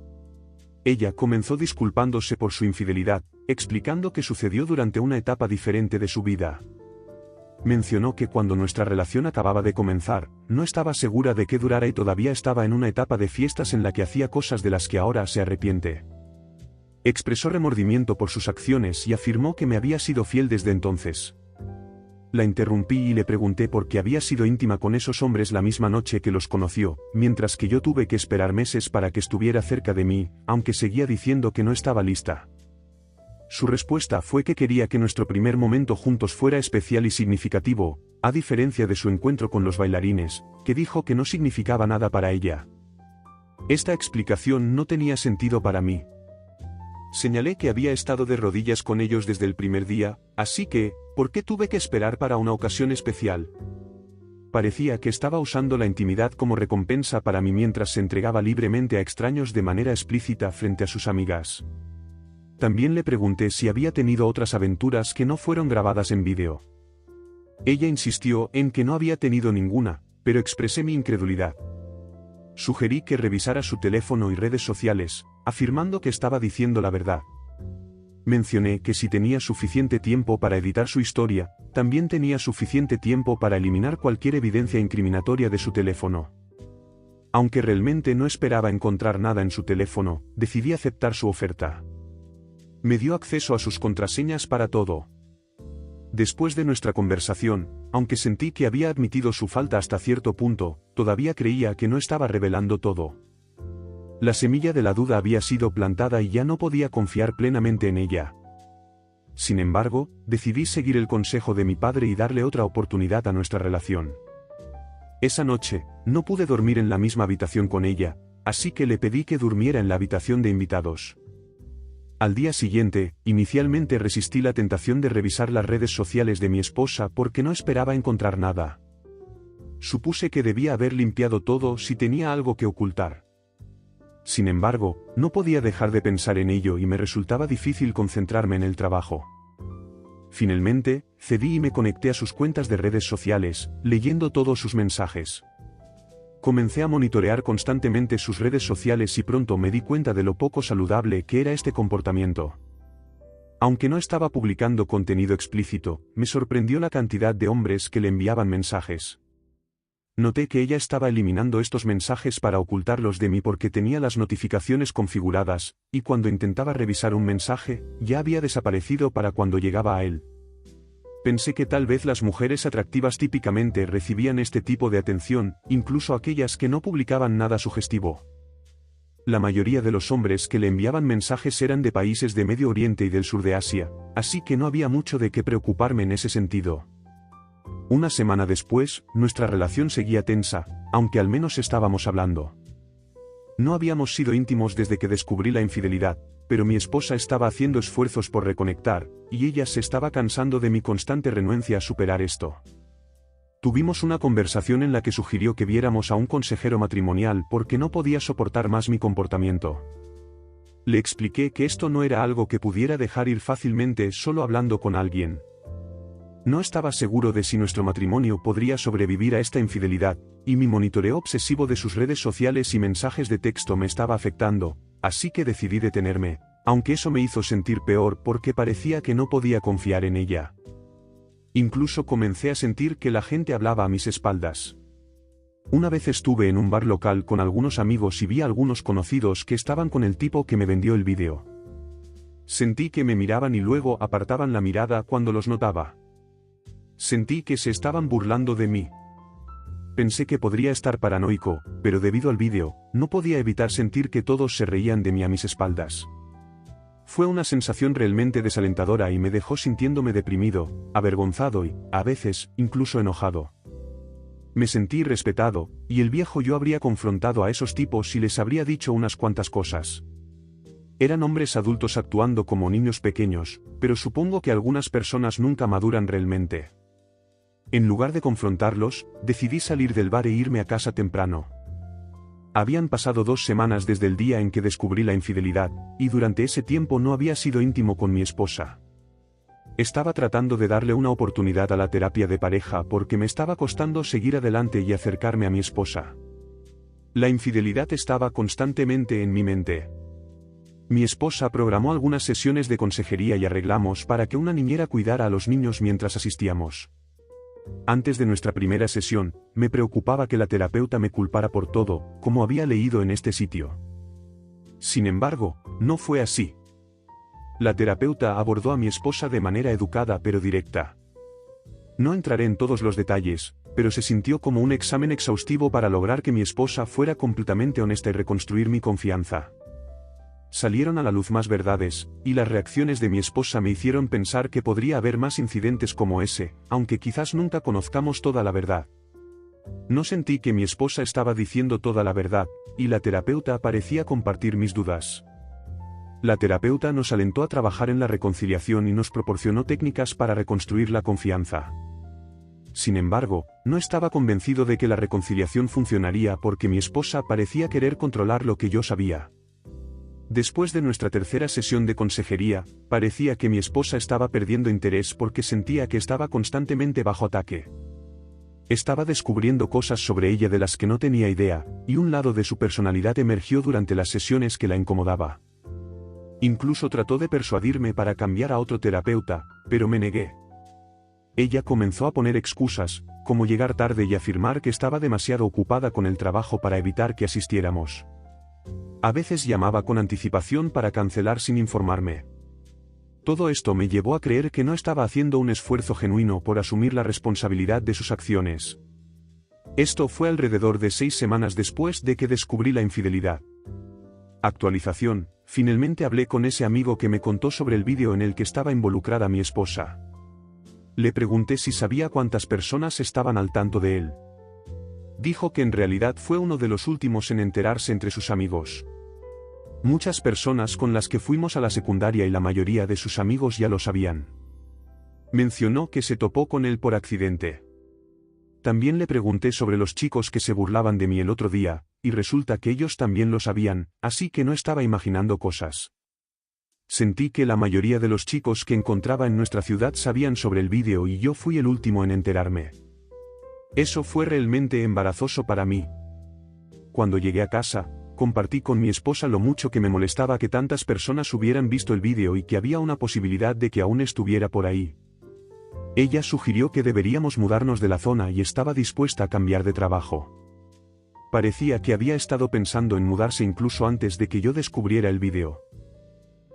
Ella comenzó disculpándose por su infidelidad, explicando que sucedió durante una etapa diferente de su vida. Mencionó que cuando nuestra relación acababa de comenzar, no estaba segura de que durara y todavía estaba en una etapa de fiestas en la que hacía cosas de las que ahora se arrepiente. Expresó remordimiento por sus acciones y afirmó que me había sido fiel desde entonces. La interrumpí y le pregunté por qué había sido íntima con esos hombres la misma noche que los conoció, mientras que yo tuve que esperar meses para que estuviera cerca de mí, aunque seguía diciendo que no estaba lista. Su respuesta fue que quería que nuestro primer momento juntos fuera especial y significativo, a diferencia de su encuentro con los bailarines, que dijo que no significaba nada para ella. Esta explicación no tenía sentido para mí. Señalé que había estado de rodillas con ellos desde el primer día, así que, ¿por qué tuve que esperar para una ocasión especial? Parecía que estaba usando la intimidad como recompensa para mí mientras se entregaba libremente a extraños de manera explícita frente a sus amigas. También le pregunté si había tenido otras aventuras que no fueron grabadas en vídeo. Ella insistió en que no había tenido ninguna, pero expresé mi incredulidad. Sugerí que revisara su teléfono y redes sociales, afirmando que estaba diciendo la verdad. Mencioné que si tenía suficiente tiempo para editar su historia, también tenía suficiente tiempo para eliminar cualquier evidencia incriminatoria de su teléfono. Aunque realmente no esperaba encontrar nada en su teléfono, decidí aceptar su oferta. Me dio acceso a sus contraseñas para todo. Después de nuestra conversación, aunque sentí que había admitido su falta hasta cierto punto, todavía creía que no estaba revelando todo. La semilla de la duda había sido plantada y ya no podía confiar plenamente en ella. Sin embargo, decidí seguir el consejo de mi padre y darle otra oportunidad a nuestra relación. Esa noche, no pude dormir en la misma habitación con ella, así que le pedí que durmiera en la habitación de invitados. Al día siguiente, inicialmente resistí la tentación de revisar las redes sociales de mi esposa porque no esperaba encontrar nada. Supuse que debía haber limpiado todo si tenía algo que ocultar. Sin embargo, no podía dejar de pensar en ello y me resultaba difícil concentrarme en el trabajo. Finalmente, cedí y me conecté a sus cuentas de redes sociales, leyendo todos sus mensajes. Comencé a monitorear constantemente sus redes sociales y pronto me di cuenta de lo poco saludable que era este comportamiento. Aunque no estaba publicando contenido explícito, me sorprendió la cantidad de hombres que le enviaban mensajes. Noté que ella estaba eliminando estos mensajes para ocultarlos de mí porque tenía las notificaciones configuradas, y cuando intentaba revisar un mensaje, ya había desaparecido para cuando llegaba a él. Pensé que tal vez las mujeres atractivas típicamente recibían este tipo de atención, incluso aquellas que no publicaban nada sugestivo. La mayoría de los hombres que le enviaban mensajes eran de países de Medio Oriente y del sur de Asia, así que no había mucho de qué preocuparme en ese sentido. Una semana después, nuestra relación seguía tensa, aunque al menos estábamos hablando. No habíamos sido íntimos desde que descubrí la infidelidad, pero mi esposa estaba haciendo esfuerzos por reconectar, y ella se estaba cansando de mi constante renuencia a superar esto. Tuvimos una conversación en la que sugirió que viéramos a un consejero matrimonial porque no podía soportar más mi comportamiento. Le expliqué que esto no era algo que pudiera dejar ir fácilmente solo hablando con alguien. No estaba seguro de si nuestro matrimonio podría sobrevivir a esta infidelidad, y mi monitoreo obsesivo de sus redes sociales y mensajes de texto me estaba afectando, así que decidí detenerme, aunque eso me hizo sentir peor porque parecía que no podía confiar en ella. Incluso comencé a sentir que la gente hablaba a mis espaldas. Una vez estuve en un bar local con algunos amigos y vi a algunos conocidos que estaban con el tipo que me vendió el vídeo. Sentí que me miraban y luego apartaban la mirada cuando los notaba. Sentí que se estaban burlando de mí. Pensé que podría estar paranoico, pero debido al vídeo, no podía evitar sentir que todos se reían de mí a mis espaldas. Fue una sensación realmente desalentadora y me dejó sintiéndome deprimido, avergonzado y, a veces, incluso enojado. Me sentí irrespetado, y el viejo yo habría confrontado a esos tipos y les habría dicho unas cuantas cosas. Eran hombres adultos actuando como niños pequeños, pero supongo que algunas personas nunca maduran realmente. En lugar de confrontarlos, decidí salir del bar e irme a casa temprano. Habían pasado 2 semanas desde el día en que descubrí la infidelidad, y durante ese tiempo no había sido íntimo con mi esposa. Estaba tratando de darle una oportunidad a la terapia de pareja porque me estaba costando seguir adelante y acercarme a mi esposa. La infidelidad estaba constantemente en mi mente. Mi esposa programó algunas sesiones de consejería y arreglamos para que una niñera cuidara a los niños mientras asistíamos. Antes de nuestra primera sesión, me preocupaba que la terapeuta me culpara por todo, como había leído en este sitio. Sin embargo, no fue así. La terapeuta abordó a mi esposa de manera educada pero directa. No entraré en todos los detalles, pero se sintió como un examen exhaustivo para lograr que mi esposa fuera completamente honesta y reconstruir mi confianza. Salieron a la luz más verdades, y las reacciones de mi esposa me hicieron pensar que podría haber más incidentes como ese, aunque quizás nunca conozcamos toda la verdad. No sentí que mi esposa estaba diciendo toda la verdad, y la terapeuta parecía compartir mis dudas. La terapeuta nos alentó a trabajar en la reconciliación y nos proporcionó técnicas para reconstruir la confianza. Sin embargo, no estaba convencido de que la reconciliación funcionaría porque mi esposa parecía querer controlar lo que yo sabía. Después de nuestra tercera sesión de consejería, parecía que mi esposa estaba perdiendo interés porque sentía que estaba constantemente bajo ataque. Estaba descubriendo cosas sobre ella de las que no tenía idea, y un lado de su personalidad emergió durante las sesiones que la incomodaba. Incluso trató de persuadirme para cambiar a otro terapeuta, pero me negué. Ella comenzó a poner excusas, como llegar tarde y afirmar que estaba demasiado ocupada con el trabajo para evitar que asistiéramos. A veces llamaba con anticipación para cancelar sin informarme. Todo esto me llevó a creer que no estaba haciendo un esfuerzo genuino por asumir la responsabilidad de sus acciones. Esto fue alrededor de 6 semanas después de que descubrí la infidelidad. Actualización: finalmente hablé con ese amigo que me contó sobre el vídeo en el que estaba involucrada mi esposa. Le pregunté si sabía cuántas personas estaban al tanto de él. Dijo que en realidad fue uno de los últimos en enterarse entre sus amigos. Muchas personas con las que fuimos a la secundaria y la mayoría de sus amigos ya lo sabían. Mencionó que se topó con él por accidente. También le pregunté sobre los chicos que se burlaban de mí el otro día, y resulta que ellos también lo sabían, así que no estaba imaginando cosas. Sentí que la mayoría de los chicos que encontraba en nuestra ciudad sabían sobre el vídeo y yo fui el último en enterarme. Eso fue realmente embarazoso para mí. Cuando llegué a casa, compartí con mi esposa lo mucho que me molestaba que tantas personas hubieran visto el vídeo y que había una posibilidad de que aún estuviera por ahí. Ella sugirió que deberíamos mudarnos de la zona y estaba dispuesta a cambiar de trabajo. Parecía que había estado pensando en mudarse incluso antes de que yo descubriera el vídeo.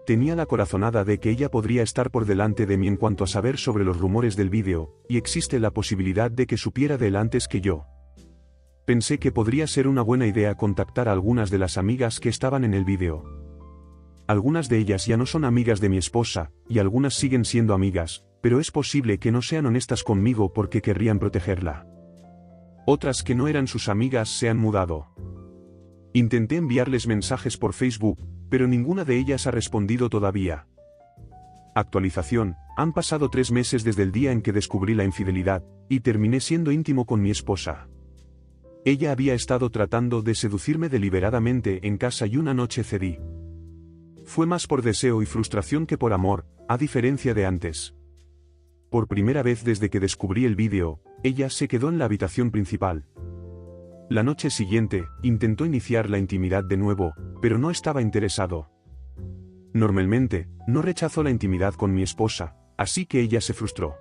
Tenía la corazonada de que ella podría estar por delante de mí en cuanto a saber sobre los rumores del vídeo, y existe la posibilidad de que supiera de él antes que yo. Pensé que podría ser una buena idea contactar a algunas de las amigas que estaban en el vídeo. Algunas de ellas ya no son amigas de mi esposa, y algunas siguen siendo amigas, pero es posible que no sean honestas conmigo porque querrían protegerla. Otras que no eran sus amigas se han mudado. Intenté enviarles mensajes por Facebook, pero ninguna de ellas ha respondido todavía. Actualización: han pasado 3 meses desde el día en que descubrí la infidelidad, y terminé siendo íntimo con mi esposa. Ella había estado tratando de seducirme deliberadamente en casa y una noche cedí. Fue más por deseo y frustración que por amor, a diferencia de antes. Por primera vez desde que descubrí el vídeo, ella se quedó en la habitación principal. La noche siguiente, intentó iniciar la intimidad de nuevo, pero no estaba interesado. Normalmente, no rechazó la intimidad con mi esposa, así que ella se frustró.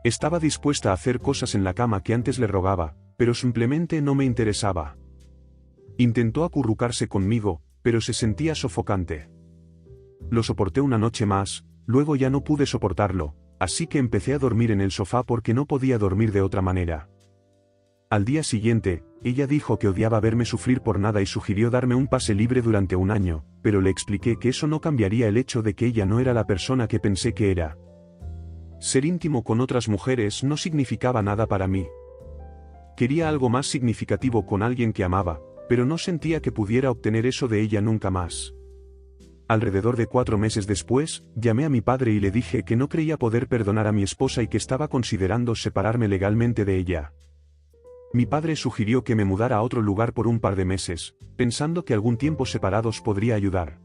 Estaba dispuesta a hacer cosas en la cama que antes le rogaba, pero simplemente no me interesaba. Intentó acurrucarse conmigo, pero se sentía sofocante. Lo soporté una noche más, luego ya no pude soportarlo, así que empecé a dormir en el sofá porque no podía dormir de otra manera. Al día siguiente, ella dijo que odiaba verme sufrir por nada y sugirió darme un pase libre durante 1 año, pero le expliqué que eso no cambiaría el hecho de que ella no era la persona que pensé que era. Ser íntimo con otras mujeres no significaba nada para mí. Quería algo más significativo con alguien que amaba, pero no sentía que pudiera obtener eso de ella nunca más. Alrededor de 4 meses después, llamé a mi padre y le dije que no creía poder perdonar a mi esposa y que estaba considerando separarme legalmente de ella. Mi padre sugirió que me mudara a otro lugar por un par de meses, pensando que algún tiempo separados podría ayudar.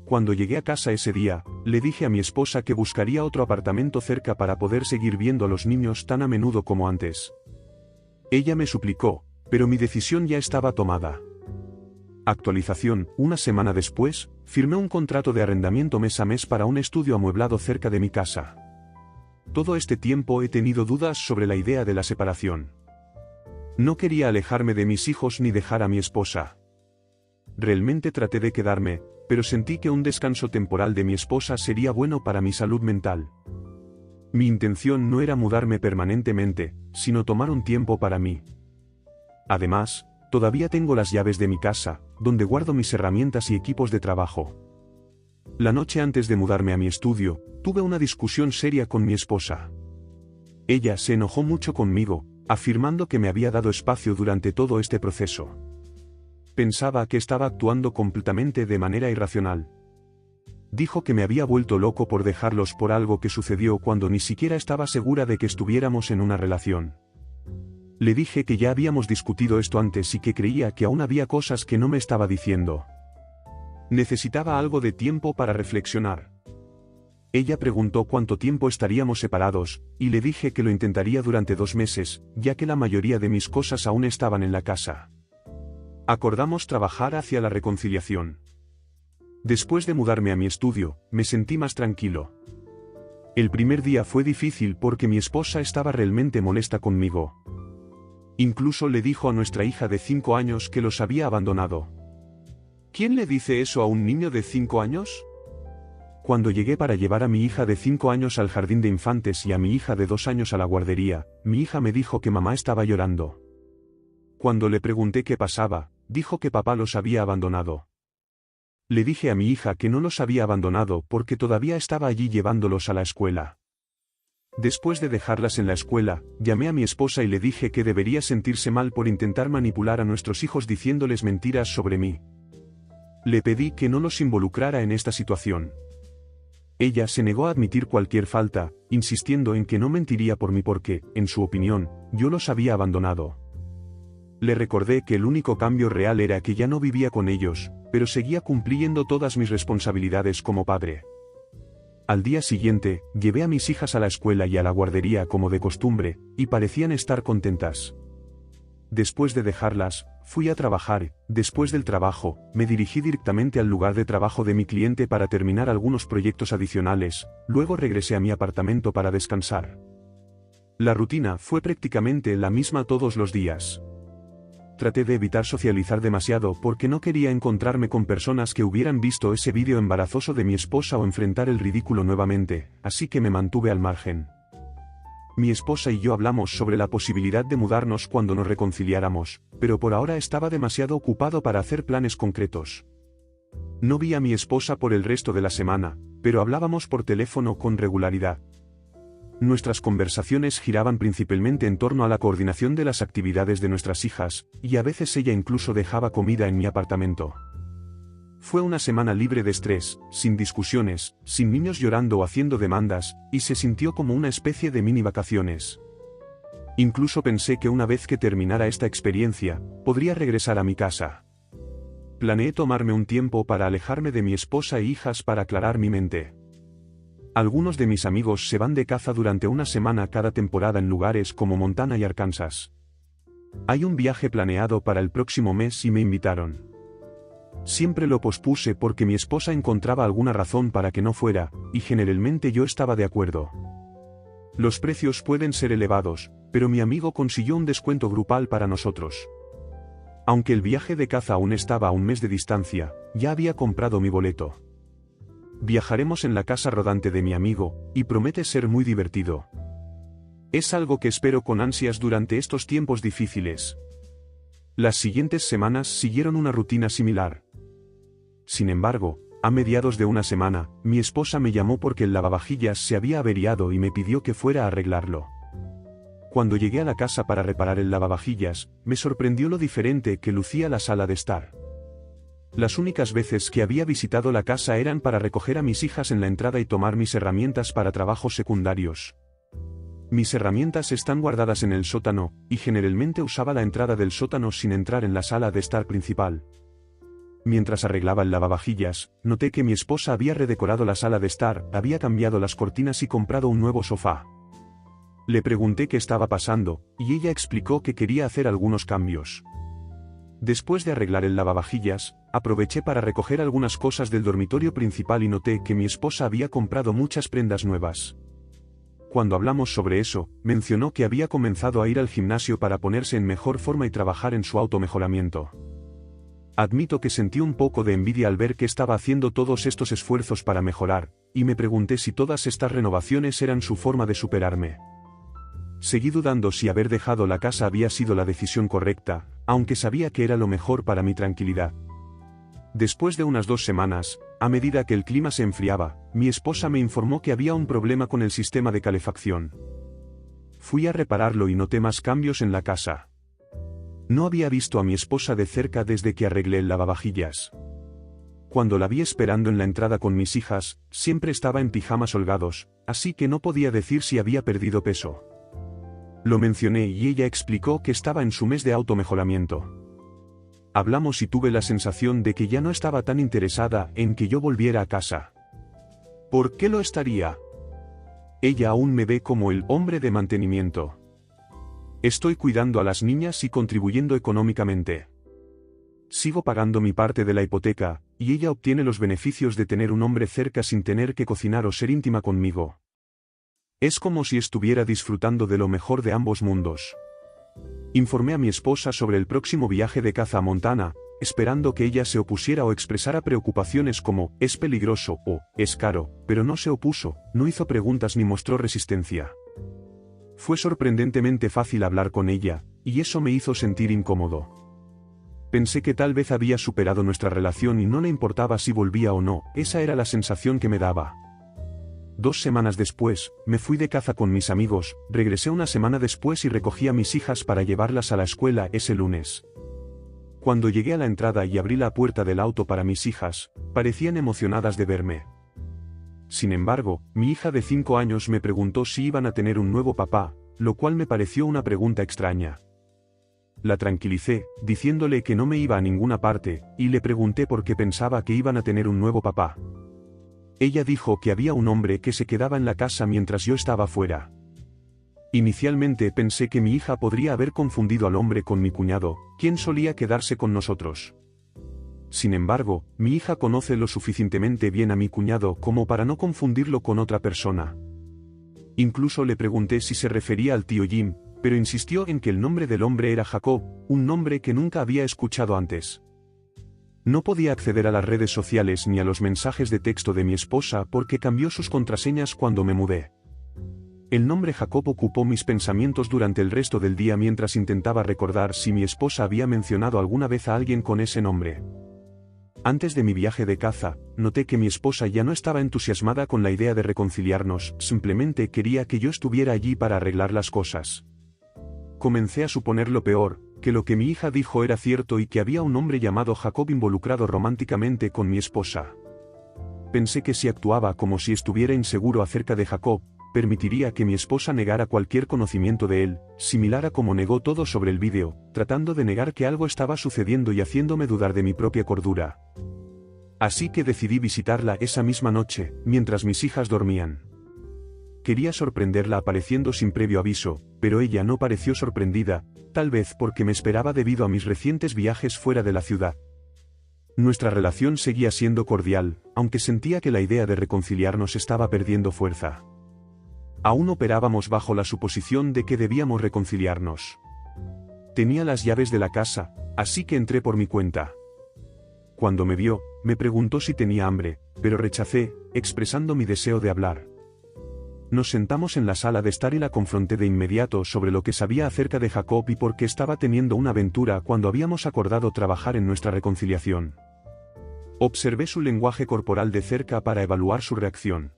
Cuando llegué a casa ese día, le dije a mi esposa que buscaría otro apartamento cerca para poder seguir viendo a los niños tan a menudo como antes. Ella me suplicó, pero mi decisión ya estaba tomada. Actualización: 1 semana después, firmé un contrato de arrendamiento mes a mes para un estudio amueblado cerca de mi casa. Todo este tiempo he tenido dudas sobre la idea de la separación. No quería alejarme de mis hijos ni dejar a mi esposa. Realmente traté de quedarme, pero sentí que un descanso temporal de mi esposa sería bueno para mi salud mental. Mi intención no era mudarme permanentemente, sino tomar un tiempo para mí. Además, todavía tengo las llaves de mi casa, donde guardo mis herramientas y equipos de trabajo. La noche antes de mudarme a mi estudio, tuve una discusión seria con mi esposa. Ella se enojó mucho conmigo, afirmando que me había dado espacio durante todo este proceso. Pensaba que estaba actuando completamente de manera irracional. Dijo que me había vuelto loco por dejarlos por algo que sucedió cuando ni siquiera estaba segura de que estuviéramos en una relación. Le dije que ya habíamos discutido esto antes y que creía que aún había cosas que no me estaba diciendo. Necesitaba algo de tiempo para reflexionar. Ella preguntó cuánto tiempo estaríamos separados, y le dije que lo intentaría durante 2 meses, ya que la mayoría de mis cosas aún estaban en la casa. Acordamos trabajar hacia la reconciliación. Después de mudarme a mi estudio, me sentí más tranquilo. El primer día fue difícil porque mi esposa estaba realmente molesta conmigo. Incluso le dijo a nuestra hija de 5 años que los había abandonado. ¿Quién le dice eso a un niño de 5 años? Cuando llegué para llevar a mi hija de 5 años al jardín de infantes y a mi hija de 2 años a la guardería, mi hija me dijo que mamá estaba llorando. Cuando le pregunté qué pasaba, dijo que papá los había abandonado. Le dije a mi hija que no los había abandonado porque todavía estaba allí llevándolos a la escuela. Después de dejarlas en la escuela, llamé a mi esposa y le dije que debería sentirse mal por intentar manipular a nuestros hijos diciéndoles mentiras sobre mí. Le pedí que no los involucrara en esta situación. Ella se negó a admitir cualquier falta, insistiendo en que no mentiría por mí porque, en su opinión, yo los había abandonado. Le recordé que el único cambio real era que ya no vivía con ellos, pero seguía cumpliendo todas mis responsabilidades como padre. Al día siguiente, llevé a mis hijas a la escuela y a la guardería como de costumbre, y parecían estar contentas. Después de dejarlas, fui a trabajar. Después del trabajo, me dirigí directamente al lugar de trabajo de mi cliente para terminar algunos proyectos adicionales, luego regresé a mi apartamento para descansar. La rutina fue prácticamente la misma todos los días. Traté de evitar socializar demasiado porque no quería encontrarme con personas que hubieran visto ese vídeo embarazoso de mi esposa o enfrentar el ridículo nuevamente, así que me mantuve al margen. Mi esposa y yo hablamos sobre la posibilidad de mudarnos cuando nos reconciliáramos, pero por ahora estaba demasiado ocupado para hacer planes concretos. No vi a mi esposa por el resto de la semana, pero hablábamos por teléfono con regularidad. Nuestras conversaciones giraban principalmente en torno a la coordinación de las actividades de nuestras hijas, y a veces ella incluso dejaba comida en mi apartamento. Fue una semana libre de estrés, sin discusiones, sin niños llorando o haciendo demandas, y se sintió como una especie de mini vacaciones. Incluso pensé que una vez que terminara esta experiencia, podría regresar a mi casa. Planeé tomarme un tiempo para alejarme de mi esposa e hijas para aclarar mi mente. Algunos de mis amigos se van de caza durante una semana cada temporada en lugares como Montana y Arkansas. Hay un viaje planeado para el próximo mes y me invitaron. Siempre lo pospuse porque mi esposa encontraba alguna razón para que no fuera, y generalmente yo estaba de acuerdo. Los precios pueden ser elevados, pero mi amigo consiguió un descuento grupal para nosotros. Aunque el viaje de caza aún estaba a un mes de distancia, ya había comprado mi boleto. Viajaremos en la casa rodante de mi amigo, y promete ser muy divertido. Es algo que espero con ansias durante estos tiempos difíciles. Las siguientes semanas siguieron una rutina similar. Sin embargo, a mediados de una semana, mi esposa me llamó porque el lavavajillas se había averiado y me pidió que fuera a arreglarlo. Cuando llegué a la casa para reparar el lavavajillas, me sorprendió lo diferente que lucía la sala de estar. Las únicas veces que había visitado la casa eran para recoger a mis hijas en la entrada y tomar mis herramientas para trabajos secundarios. Mis herramientas están guardadas en el sótano, y generalmente usaba la entrada del sótano sin entrar en la sala de estar principal. Mientras arreglaba el lavavajillas, noté que mi esposa había redecorado la sala de estar, había cambiado las cortinas y comprado un nuevo sofá. Le pregunté qué estaba pasando, y ella explicó que quería hacer algunos cambios. Después de arreglar el lavavajillas, aproveché para recoger algunas cosas del dormitorio principal y noté que mi esposa había comprado muchas prendas nuevas. Cuando hablamos sobre eso, mencionó que había comenzado a ir al gimnasio para ponerse en mejor forma y trabajar en su automejoramiento. Admito que sentí un poco de envidia al ver que estaba haciendo todos estos esfuerzos para mejorar, y me pregunté si todas estas renovaciones eran su forma de superarme. Seguí dudando si haber dejado la casa había sido la decisión correcta, aunque sabía que era lo mejor para mi tranquilidad. Después de unas 2 semanas, a medida que el clima se enfriaba, mi esposa me informó que había un problema con el sistema de calefacción. Fui a repararlo y noté más cambios en la casa. No había visto a mi esposa de cerca desde que arreglé el lavavajillas. Cuando la vi esperando en la entrada con mis hijas, siempre estaba en pijamas holgados, así que no podía decir si había perdido peso. Lo mencioné y ella explicó que estaba en su mes de automejoramiento. Hablamos y tuve la sensación de que ya no estaba tan interesada en que yo volviera a casa. ¿Por qué lo estaría? Ella aún me ve como el hombre de mantenimiento. Estoy cuidando a las niñas y contribuyendo económicamente. Sigo pagando mi parte de la hipoteca, y ella obtiene los beneficios de tener un hombre cerca sin tener que cocinar o ser íntima conmigo. Es como si estuviera disfrutando de lo mejor de ambos mundos. Informé a mi esposa sobre el próximo viaje de caza a Montana, esperando que ella se opusiera o expresara preocupaciones como, es peligroso o, es caro, pero no se opuso, no hizo preguntas ni mostró resistencia. Fue sorprendentemente fácil hablar con ella, y eso me hizo sentir incómodo. Pensé que tal vez había superado nuestra relación y no le importaba si volvía o no, esa era la sensación que me daba. 2 semanas después, me fui de caza con mis amigos, regresé una semana después y recogí a mis hijas para llevarlas a la escuela ese lunes. Cuando llegué a la entrada y abrí la puerta del auto para mis hijas, parecían emocionadas de verme. Sin embargo, mi hija de 5 años me preguntó si iban a tener un nuevo papá, lo cual me pareció una pregunta extraña. La tranquilicé, diciéndole que no me iba a ninguna parte, y le pregunté por qué pensaba que iban a tener un nuevo papá. Ella dijo que había un hombre que se quedaba en la casa mientras yo estaba fuera. Inicialmente pensé que mi hija podría haber confundido al hombre con mi cuñado, quien solía quedarse con nosotros. Sin embargo, mi hija conoce lo suficientemente bien a mi cuñado como para no confundirlo con otra persona. Incluso le pregunté si se refería al tío Jim, pero insistió en que el nombre del hombre era Jacob, un nombre que nunca había escuchado antes. No podía acceder a las redes sociales ni a los mensajes de texto de mi esposa porque cambió sus contraseñas cuando me mudé. El nombre Jacob ocupó mis pensamientos durante el resto del día mientras intentaba recordar si mi esposa había mencionado alguna vez a alguien con ese nombre. Antes de mi viaje de caza, noté que mi esposa ya no estaba entusiasmada con la idea de reconciliarnos, simplemente quería que yo estuviera allí para arreglar las cosas. Comencé a suponer lo peor, que lo que mi hija dijo era cierto y que había un hombre llamado Jacob involucrado románticamente con mi esposa. Pensé que si actuaba como si estuviera inseguro acerca de Jacob, permitiría que mi esposa negara cualquier conocimiento de él, similar a como negó todo sobre el vídeo, tratando de negar que algo estaba sucediendo y haciéndome dudar de mi propia cordura. Así que decidí visitarla esa misma noche, mientras mis hijas dormían. Quería sorprenderla apareciendo sin previo aviso, pero ella no pareció sorprendida, tal vez porque me esperaba debido a mis recientes viajes fuera de la ciudad. Nuestra relación seguía siendo cordial, aunque sentía que la idea de reconciliarnos estaba perdiendo fuerza. Aún operábamos bajo la suposición de que debíamos reconciliarnos. Tenía las llaves de la casa, así que entré por mi cuenta. Cuando me vio, me preguntó si tenía hambre, pero rechacé, expresando mi deseo de hablar. Nos sentamos en la sala de estar y la confronté de inmediato sobre lo que sabía acerca de Jacob y por qué estaba teniendo una aventura cuando habíamos acordado trabajar en nuestra reconciliación. Observé su lenguaje corporal de cerca para evaluar su reacción.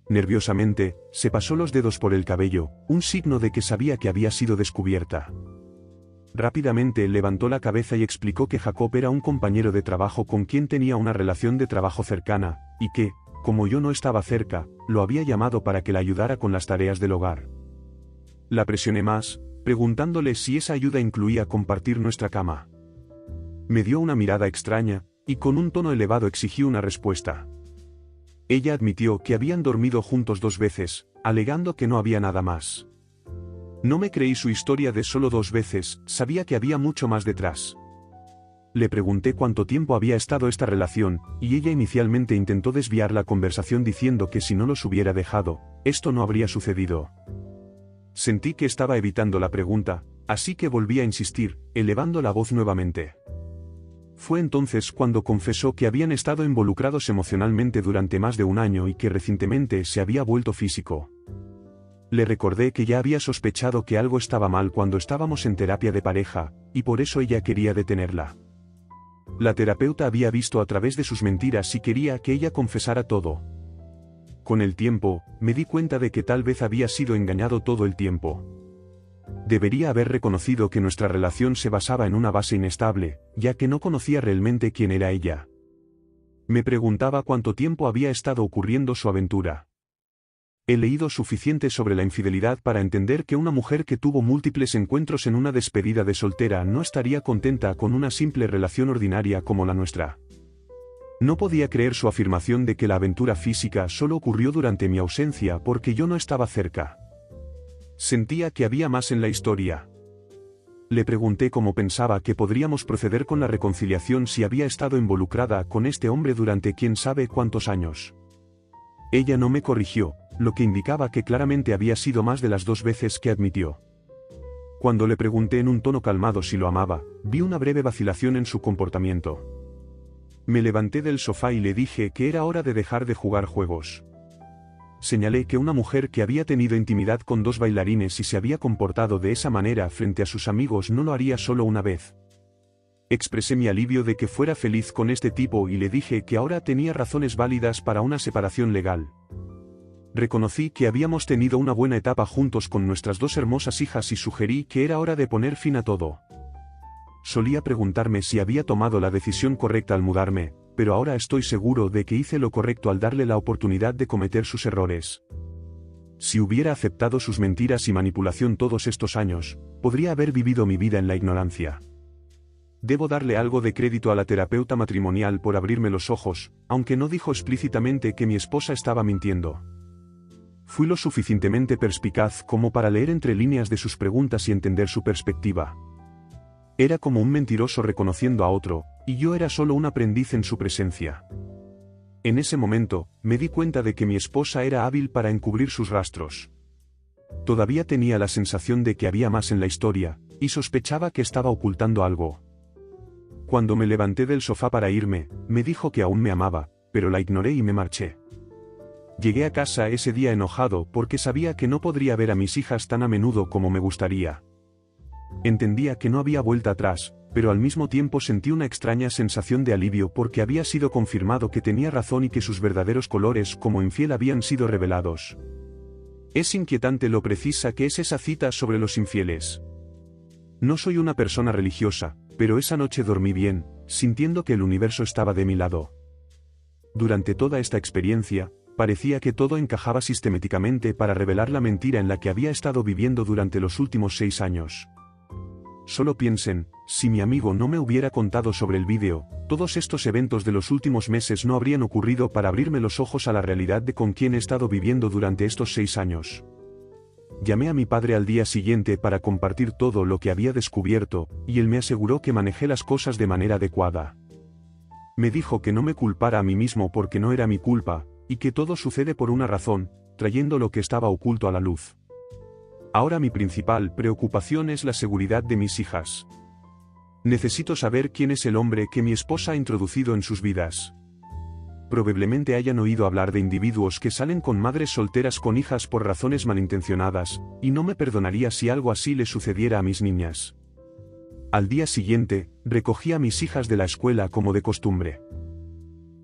Nerviosamente, se pasó los dedos por el cabello, un signo de que sabía que había sido descubierta. Rápidamente levantó la cabeza y explicó que Jacob era un compañero de trabajo con quien tenía una relación de trabajo cercana, y que, como yo no estaba cerca, lo había llamado para que la ayudara con las tareas del hogar. La presioné más, preguntándole si esa ayuda incluía compartir nuestra cama. Me dio una mirada extraña, y con un tono elevado exigió una respuesta. Ella admitió que habían dormido juntos 2 veces, alegando que no había nada más. No me creí su historia de solo 2 veces, sabía que había mucho más detrás. Le pregunté cuánto tiempo había estado esta relación, y ella inicialmente intentó desviar la conversación diciendo que si no los hubiera dejado, esto no habría sucedido. Sentí que estaba evitando la pregunta, así que volví a insistir, elevando la voz nuevamente. Fue entonces cuando confesó que habían estado involucrados emocionalmente durante más de un año y que recientemente se había vuelto físico. Le recordé que ya había sospechado que algo estaba mal cuando estábamos en terapia de pareja, y por eso ella quería detenerla. La terapeuta había visto a través de sus mentiras y quería que ella confesara todo. Con el tiempo, me di cuenta de que tal vez había sido engañado todo el tiempo. Debería haber reconocido que nuestra relación se basaba en una base inestable, ya que no conocía realmente quién era ella. Me preguntaba cuánto tiempo había estado ocurriendo su aventura. He leído suficiente sobre la infidelidad para entender que una mujer que tuvo múltiples encuentros en una despedida de soltera no estaría contenta con una simple relación ordinaria como la nuestra. No podía creer su afirmación de que la aventura física solo ocurrió durante mi ausencia porque yo no estaba cerca. Sentía que había más en la historia. Le pregunté cómo pensaba que podríamos proceder con la reconciliación si había estado involucrada con este hombre durante quién sabe cuántos años. Ella no me corrigió, lo que indicaba que claramente había sido más de las 2 veces que admitió. Cuando le pregunté en un tono calmado si lo amaba, vi una breve vacilación en su comportamiento. Me levanté del sofá y le dije que era hora de dejar de jugar juegos. Señalé que una mujer que había tenido intimidad con 2 bailarines y se había comportado de esa manera frente a sus amigos no lo haría solo una vez. Expresé mi alivio de que fuera feliz con este tipo y le dije que ahora tenía razones válidas para una separación legal. Reconocí que habíamos tenido una buena etapa juntos con nuestras 2 hermosas hijas y sugerí que era hora de poner fin a todo. Solía preguntarme si había tomado la decisión correcta al mudarme, pero ahora estoy seguro de que hice lo correcto al darle la oportunidad de cometer sus errores. Si hubiera aceptado sus mentiras y manipulación todos estos años, podría haber vivido mi vida en la ignorancia. Debo darle algo de crédito a la terapeuta matrimonial por abrirme los ojos, aunque no dijo explícitamente que mi esposa estaba mintiendo. Fui lo suficientemente perspicaz como para leer entre líneas de sus preguntas y entender su perspectiva. Era como un mentiroso reconociendo a otro, y yo era solo un aprendiz en su presencia. En ese momento, me di cuenta de que mi esposa era hábil para encubrir sus rastros. Todavía tenía la sensación de que había más en la historia, y sospechaba que estaba ocultando algo. Cuando me levanté del sofá para irme, me dijo que aún me amaba, pero la ignoré y me marché. Llegué a casa ese día enojado porque sabía que no podría ver a mis hijas tan a menudo como me gustaría. Entendía que no había vuelta atrás, pero al mismo tiempo sentí una extraña sensación de alivio porque había sido confirmado que tenía razón y que sus verdaderos colores como infiel habían sido revelados. Es inquietante lo precisa que es esa cita sobre los infieles. No soy una persona religiosa, pero esa noche dormí bien, sintiendo que el universo estaba de mi lado. Durante toda esta experiencia, parecía que todo encajaba sistemáticamente para revelar la mentira en la que había estado viviendo durante los últimos 6 años. Solo piensen, si mi amigo no me hubiera contado sobre el vídeo, todos estos eventos de los últimos meses no habrían ocurrido para abrirme los ojos a la realidad de con quién he estado viviendo durante estos 6 años. Llamé a mi padre al día siguiente para compartir todo lo que había descubierto, y él me aseguró que manejé las cosas de manera adecuada. Me dijo que no me culpara a mí mismo porque no era mi culpa, y que todo sucede por una razón, trayendo lo que estaba oculto a la luz. Ahora mi principal preocupación es la seguridad de mis hijas. Necesito saber quién es el hombre que mi esposa ha introducido en sus vidas. Probablemente hayan oído hablar de individuos que salen con madres solteras con hijas por razones malintencionadas, y no me perdonaría si algo así le sucediera a mis niñas. Al día siguiente, recogí a mis hijas de la escuela como de costumbre.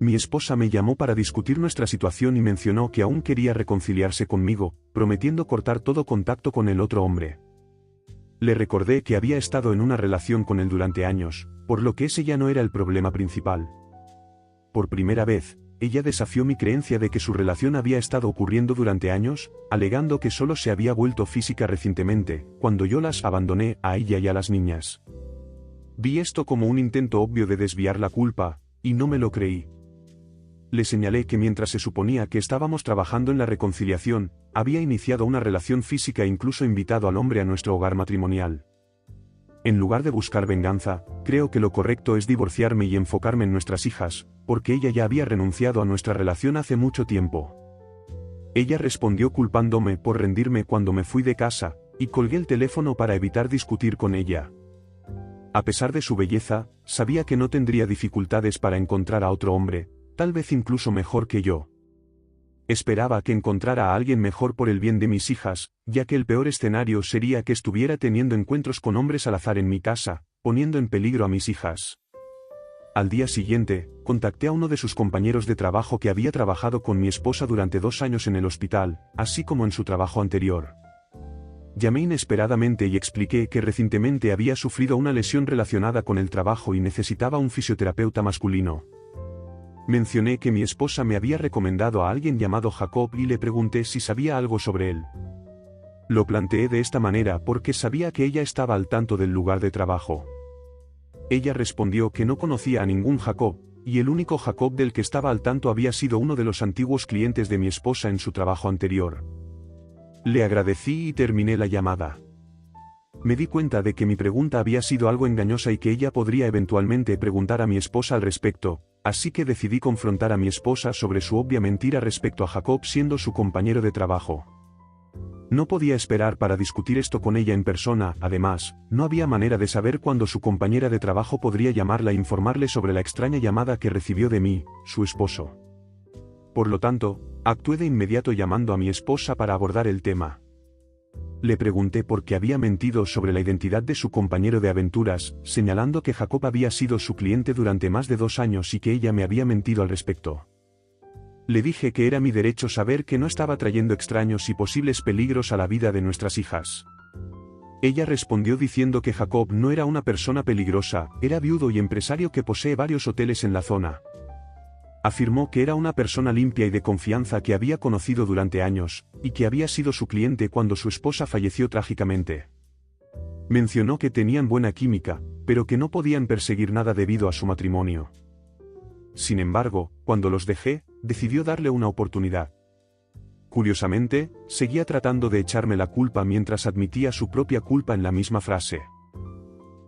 Mi esposa me llamó para discutir nuestra situación y mencionó que aún quería reconciliarse conmigo, prometiendo cortar todo contacto con el otro hombre. Le recordé que había estado en una relación con él durante años, por lo que ese ya no era el problema principal. Por primera vez, ella desafió mi creencia de que su relación había estado ocurriendo durante años, alegando que solo se había vuelto física recientemente, cuando yo las abandoné a ella y a las niñas. Vi esto como un intento obvio de desviar la culpa, y no me lo creí. Le señalé que mientras se suponía que estábamos trabajando en la reconciliación, había iniciado una relación física e incluso invitado al hombre a nuestro hogar matrimonial. En lugar de buscar venganza, creo que lo correcto es divorciarme y enfocarme en nuestras hijas, porque ella ya había renunciado a nuestra relación hace mucho tiempo. Ella respondió culpándome por rendirme cuando me fui de casa, y colgué el teléfono para evitar discutir con ella. A pesar de su belleza, sabía que no tendría dificultades para encontrar a otro hombre, tal vez incluso mejor que yo. Esperaba que encontrara a alguien mejor por el bien de mis hijas, ya que el peor escenario sería que estuviera teniendo encuentros con hombres al azar en mi casa, poniendo en peligro a mis hijas. Al día siguiente, contacté a uno de sus compañeros de trabajo que había trabajado con mi esposa durante 2 años en el hospital, así como en su trabajo anterior. Llamé inesperadamente y expliqué que recientemente había sufrido una lesión relacionada con el trabajo y necesitaba un fisioterapeuta masculino. Mencioné que mi esposa me había recomendado a alguien llamado Jacob y le pregunté si sabía algo sobre él. Lo planteé de esta manera porque sabía que ella estaba al tanto del lugar de trabajo. Ella respondió que no conocía a ningún Jacob, y el único Jacob del que estaba al tanto había sido uno de los antiguos clientes de mi esposa en su trabajo anterior. Le agradecí y terminé la llamada. Me di cuenta de que mi pregunta había sido algo engañosa y que ella podría eventualmente preguntar a mi esposa al respecto, así que decidí confrontar a mi esposa sobre su obvia mentira respecto a Jacob siendo su compañero de trabajo. No podía esperar para discutir esto con ella en persona, además, no había manera de saber cuándo su compañera de trabajo podría llamarla e informarle sobre la extraña llamada que recibió de mí, su esposo. Por lo tanto, actué de inmediato llamando a mi esposa para abordar el tema. Le pregunté por qué había mentido sobre la identidad de su compañero de aventuras, señalando que Jacob había sido su cliente durante más de 2 años y que ella me había mentido al respecto. Le dije que era mi derecho saber que no estaba trayendo extraños y posibles peligros a la vida de nuestras hijas. Ella respondió diciendo que Jacob no era una persona peligrosa, era viudo y empresario que posee varios hoteles en la zona. Afirmó que era una persona limpia y de confianza que había conocido durante años, y que había sido su cliente cuando su esposa falleció trágicamente. Mencionó que tenían buena química, pero que no podían perseguir nada debido a su matrimonio. Sin embargo, cuando los dejé, decidió darle una oportunidad. Curiosamente, seguía tratando de echarme la culpa mientras admitía su propia culpa en la misma frase.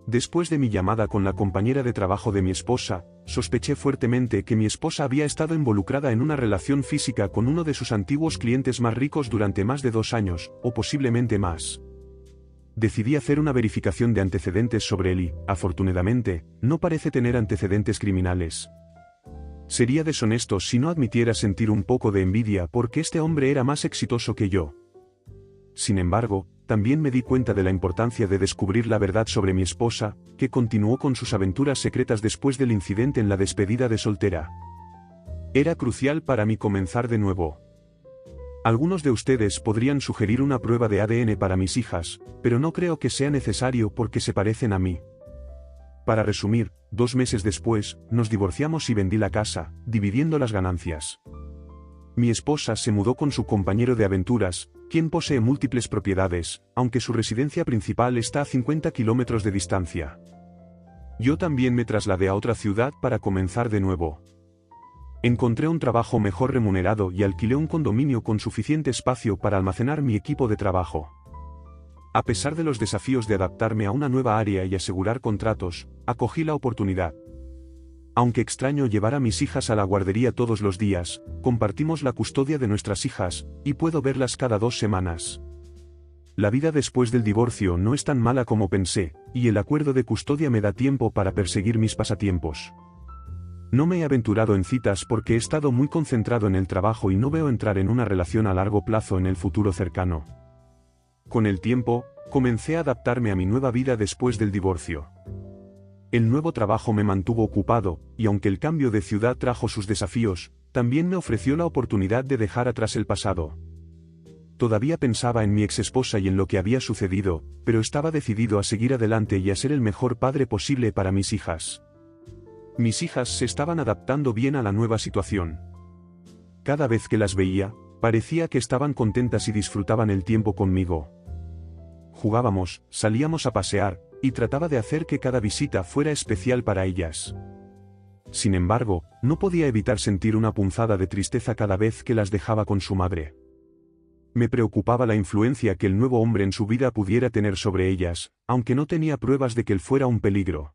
Después de mi llamada con la compañera de trabajo de mi esposa, sospeché fuertemente que mi esposa había estado involucrada en una relación física con uno de sus antiguos clientes más ricos durante más de 2 años, o posiblemente más. Decidí hacer una verificación de antecedentes sobre él y, afortunadamente, no parece tener antecedentes criminales. Sería deshonesto si no admitiera sentir un poco de envidia porque este hombre era más exitoso que yo. Sin embargo, también me di cuenta de la importancia de descubrir la verdad sobre mi esposa, que continuó con sus aventuras secretas después del incidente en la despedida de soltera. Era crucial para mí comenzar de nuevo. Algunos de ustedes podrían sugerir una prueba de ADN para mis hijas, pero no creo que sea necesario porque se parecen a mí. Para resumir, 2 meses después, nos divorciamos y vendí la casa, dividiendo las ganancias. Mi esposa se mudó con su compañero de aventuras, quien posee múltiples propiedades, aunque su residencia principal está a 50 kilómetros de distancia. Yo también me trasladé a otra ciudad para comenzar de nuevo. Encontré un trabajo mejor remunerado y alquilé un condominio con suficiente espacio para almacenar mi equipo de trabajo. A pesar de los desafíos de adaptarme a una nueva área y asegurar contratos, acogí la oportunidad. Aunque extraño llevar a mis hijas a la guardería todos los días, compartimos la custodia de nuestras hijas, y puedo verlas cada 2 semanas. La vida después del divorcio no es tan mala como pensé, y el acuerdo de custodia me da tiempo para perseguir mis pasatiempos. No me he aventurado en citas porque he estado muy concentrado en el trabajo y no veo entrar en una relación a largo plazo en el futuro cercano. Con el tiempo, comencé a adaptarme a mi nueva vida después del divorcio. El nuevo trabajo me mantuvo ocupado, y aunque el cambio de ciudad trajo sus desafíos, también me ofreció la oportunidad de dejar atrás el pasado. Todavía pensaba en mi exesposa y en lo que había sucedido, pero estaba decidido a seguir adelante y a ser el mejor padre posible para mis hijas. Mis hijas se estaban adaptando bien a la nueva situación. Cada vez que las veía, parecía que estaban contentas y disfrutaban el tiempo conmigo. Jugábamos, salíamos a pasear, y trataba de hacer que cada visita fuera especial para ellas. Sin embargo, no podía evitar sentir una punzada de tristeza cada vez que las dejaba con su madre. Me preocupaba la influencia que el nuevo hombre en su vida pudiera tener sobre ellas, aunque no tenía pruebas de que él fuera un peligro.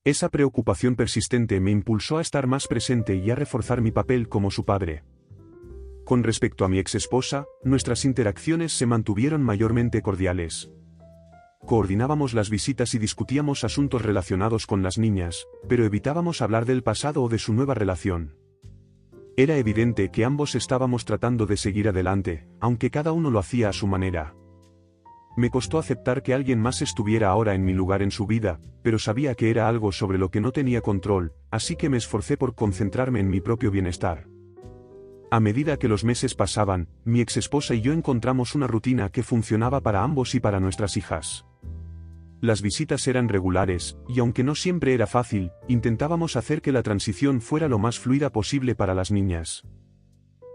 Esa preocupación persistente me impulsó a estar más presente y a reforzar mi papel como su padre. Con respecto a mi exesposa, nuestras interacciones se mantuvieron mayormente cordiales. Coordinábamos las visitas y discutíamos asuntos relacionados con las niñas, pero evitábamos hablar del pasado o de su nueva relación. Era evidente que ambos estábamos tratando de seguir adelante, aunque cada uno lo hacía a su manera. Me costó aceptar que alguien más estuviera ahora en mi lugar en su vida, pero sabía que era algo sobre lo que no tenía control, así que me esforcé por concentrarme en mi propio bienestar. A medida que los meses pasaban, mi exesposa y yo encontramos una rutina que funcionaba para ambos y para nuestras hijas. Las visitas eran regulares, y aunque no siempre era fácil, intentábamos hacer que la transición fuera lo más fluida posible para las niñas.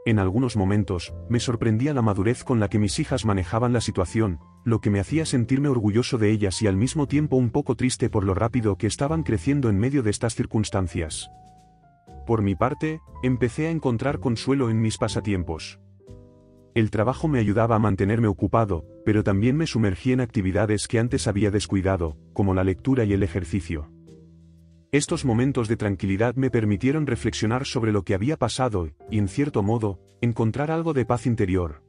En algunos momentos, me sorprendía la madurez con la que mis hijas manejaban la situación, lo que me hacía sentirme orgulloso de ellas y al mismo tiempo un poco triste por lo rápido que estaban creciendo en medio de estas circunstancias. Por mi parte, empecé a encontrar consuelo en mis pasatiempos. El trabajo me ayudaba a mantenerme ocupado, pero también me sumergí en actividades que antes había descuidado, como la lectura y el ejercicio. Estos momentos de tranquilidad me permitieron reflexionar sobre lo que había pasado y, en cierto modo, encontrar algo de paz interior.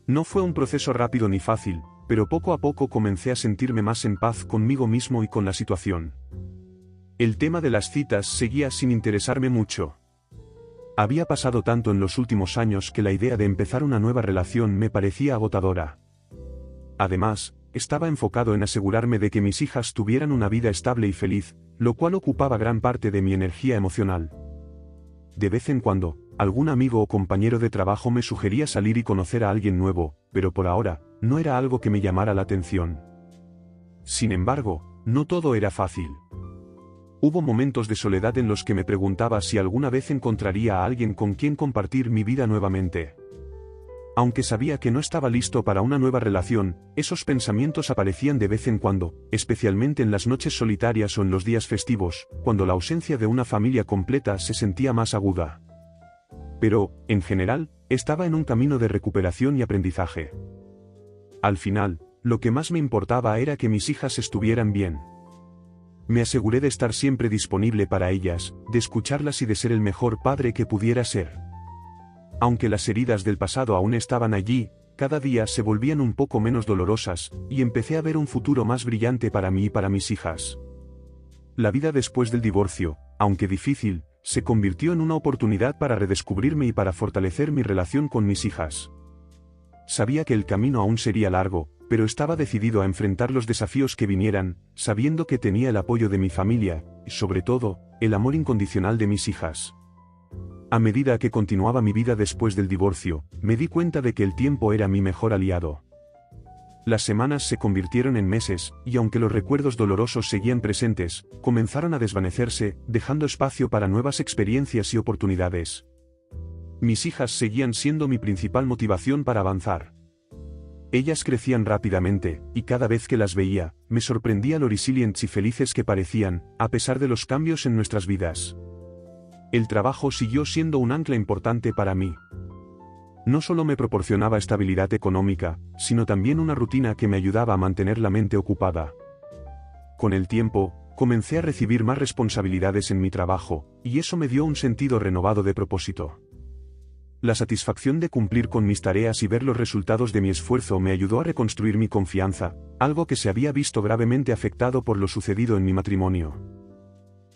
No fue un proceso rápido ni fácil, pero poco a poco comencé a sentirme más en paz conmigo mismo y con la situación. El tema de las citas seguía sin interesarme mucho. Había pasado tanto en los últimos años que la idea de empezar una nueva relación me parecía agotadora. Además, estaba enfocado en asegurarme de que mis hijas tuvieran una vida estable y feliz, lo cual ocupaba gran parte de mi energía emocional. De vez en cuando, algún amigo o compañero de trabajo me sugería salir y conocer a alguien nuevo, pero por ahora, no era algo que me llamara la atención. Sin embargo, no todo era fácil. Hubo momentos de soledad en los que me preguntaba si alguna vez encontraría a alguien con quien compartir mi vida nuevamente. Aunque sabía que no estaba listo para una nueva relación, esos pensamientos aparecían de vez en cuando, especialmente en las noches solitarias o en los días festivos, cuando la ausencia de una familia completa se sentía más aguda. Pero, en general, estaba en un camino de recuperación y aprendizaje. Al final, lo que más me importaba era que mis hijas estuvieran bien. Me aseguré de estar siempre disponible para ellas, de escucharlas y de ser el mejor padre que pudiera ser. Aunque las heridas del pasado aún estaban allí, cada día se volvían un poco menos dolorosas, y empecé a ver un futuro más brillante para mí y para mis hijas. La vida después del divorcio, aunque difícil, se convirtió en una oportunidad para redescubrirme y para fortalecer mi relación con mis hijas. Sabía que el camino aún sería largo, pero estaba decidido a enfrentar los desafíos que vinieran, sabiendo que tenía el apoyo de mi familia, y sobre todo, el amor incondicional de mis hijas. A medida que continuaba mi vida después del divorcio, me di cuenta de que el tiempo era mi mejor aliado. Las semanas se convirtieron en meses, y aunque los recuerdos dolorosos seguían presentes, comenzaron a desvanecerse, dejando espacio para nuevas experiencias y oportunidades. Mis hijas seguían siendo mi principal motivación para avanzar. Ellas crecían rápidamente, y cada vez que las veía, me sorprendía lo resilientes y felices que parecían, a pesar de los cambios en nuestras vidas. El trabajo siguió siendo un ancla importante para mí. No solo me proporcionaba estabilidad económica, sino también una rutina que me ayudaba a mantener la mente ocupada. Con el tiempo, comencé a recibir más responsabilidades en mi trabajo, y eso me dio un sentido renovado de propósito. La satisfacción de cumplir con mis tareas y ver los resultados de mi esfuerzo me ayudó a reconstruir mi confianza, algo que se había visto gravemente afectado por lo sucedido en mi matrimonio.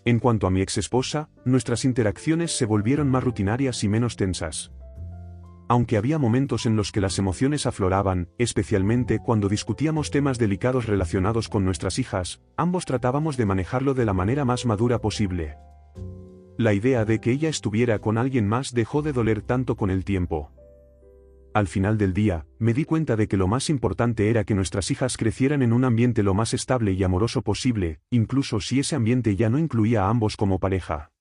En cuanto a mi exesposa, nuestras interacciones se volvieron más rutinarias y menos tensas. Aunque había momentos en los que las emociones afloraban, especialmente cuando discutíamos temas delicados relacionados con nuestras hijas, ambos tratábamos de manejarlo de la manera más madura posible. La idea de que ella estuviera con alguien más dejó de doler tanto con el tiempo. Al final del día, me di cuenta de que lo más importante era que nuestras hijas crecieran en un ambiente lo más estable y amoroso posible, incluso si ese ambiente ya no incluía a ambos como pareja.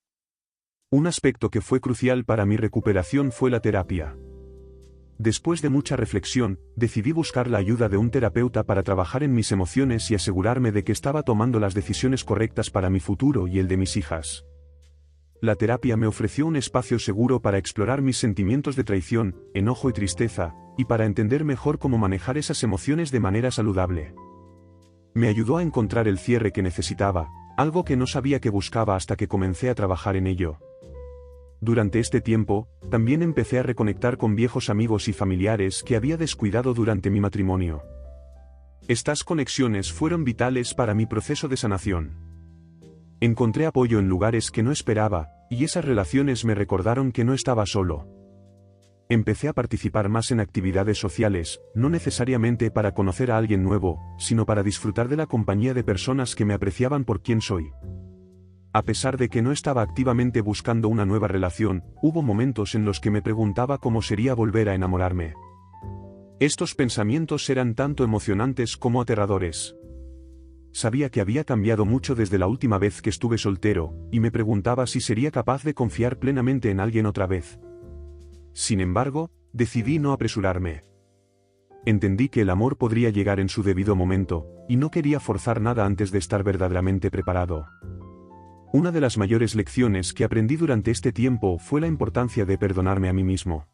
Un aspecto que fue crucial para mi recuperación fue la terapia. Después de mucha reflexión, decidí buscar la ayuda de un terapeuta para trabajar en mis emociones y asegurarme de que estaba tomando las decisiones correctas para mi futuro y el de mis hijas. La terapia me ofreció un espacio seguro para explorar mis sentimientos de traición, enojo y tristeza, y para entender mejor cómo manejar esas emociones de manera saludable. Me ayudó a encontrar el cierre que necesitaba, algo que no sabía que buscaba hasta que comencé a trabajar en ello. Durante este tiempo, también empecé a reconectar con viejos amigos y familiares que había descuidado durante mi matrimonio. Estas conexiones fueron vitales para mi proceso de sanación. Encontré apoyo en lugares que no esperaba, y esas relaciones me recordaron que no estaba solo. Empecé a participar más en actividades sociales, no necesariamente para conocer a alguien nuevo, sino para disfrutar de la compañía de personas que me apreciaban por quien soy. A pesar de que no estaba activamente buscando una nueva relación, hubo momentos en los que me preguntaba cómo sería volver a enamorarme. Estos pensamientos eran tanto emocionantes como aterradores. Sabía que había cambiado mucho desde la última vez que estuve soltero, y me preguntaba si sería capaz de confiar plenamente en alguien otra vez. Sin embargo, decidí no apresurarme. Entendí que el amor podría llegar en su debido momento, y no quería forzar nada antes de estar verdaderamente preparado. Una de las mayores lecciones que aprendí durante este tiempo fue la importancia de perdonarme a mí mismo.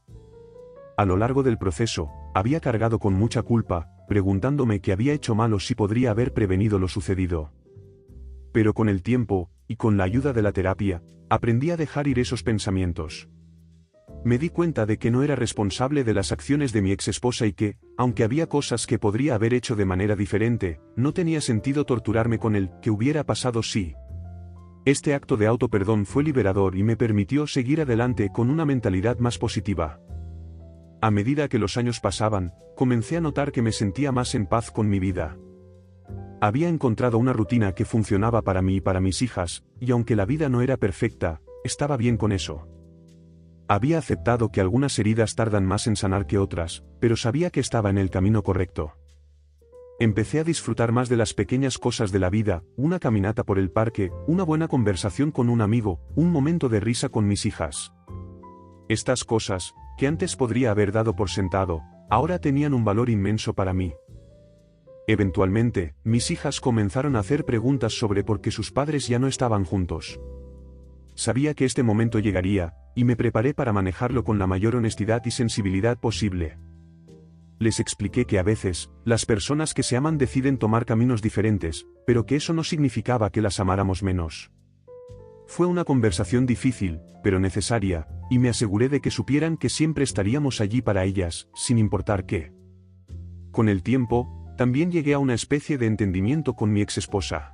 A lo largo del proceso, había cargado con mucha culpa, preguntándome qué había hecho mal o si podría haber prevenido lo sucedido. Pero con el tiempo, y con la ayuda de la terapia, aprendí a dejar ir esos pensamientos. Me di cuenta de que no era responsable de las acciones de mi exesposa y que, aunque había cosas que podría haber hecho de manera diferente, no tenía sentido torturarme con el "¿qué hubiera pasado si?". Este acto de autoperdón fue liberador y me permitió seguir adelante con una mentalidad más positiva. A medida que los años pasaban, comencé a notar que me sentía más en paz con mi vida. Había encontrado una rutina que funcionaba para mí y para mis hijas, y aunque la vida no era perfecta, estaba bien con eso. Había aceptado que algunas heridas tardan más en sanar que otras, pero sabía que estaba en el camino correcto. Empecé a disfrutar más de las pequeñas cosas de la vida, una caminata por el parque, una buena conversación con un amigo, un momento de risa con mis hijas. Estas cosas, que antes podría haber dado por sentado, ahora tenían un valor inmenso para mí. Eventualmente, mis hijas comenzaron a hacer preguntas sobre por qué sus padres ya no estaban juntos. Sabía que este momento llegaría, y me preparé para manejarlo con la mayor honestidad y sensibilidad posible. Les expliqué que a veces, las personas que se aman deciden tomar caminos diferentes, pero que eso no significaba que las amáramos menos. Fue una conversación difícil, pero necesaria, y me aseguré de que supieran que siempre estaríamos allí para ellas, sin importar qué. Con el tiempo, también llegué a una especie de entendimiento con mi exesposa.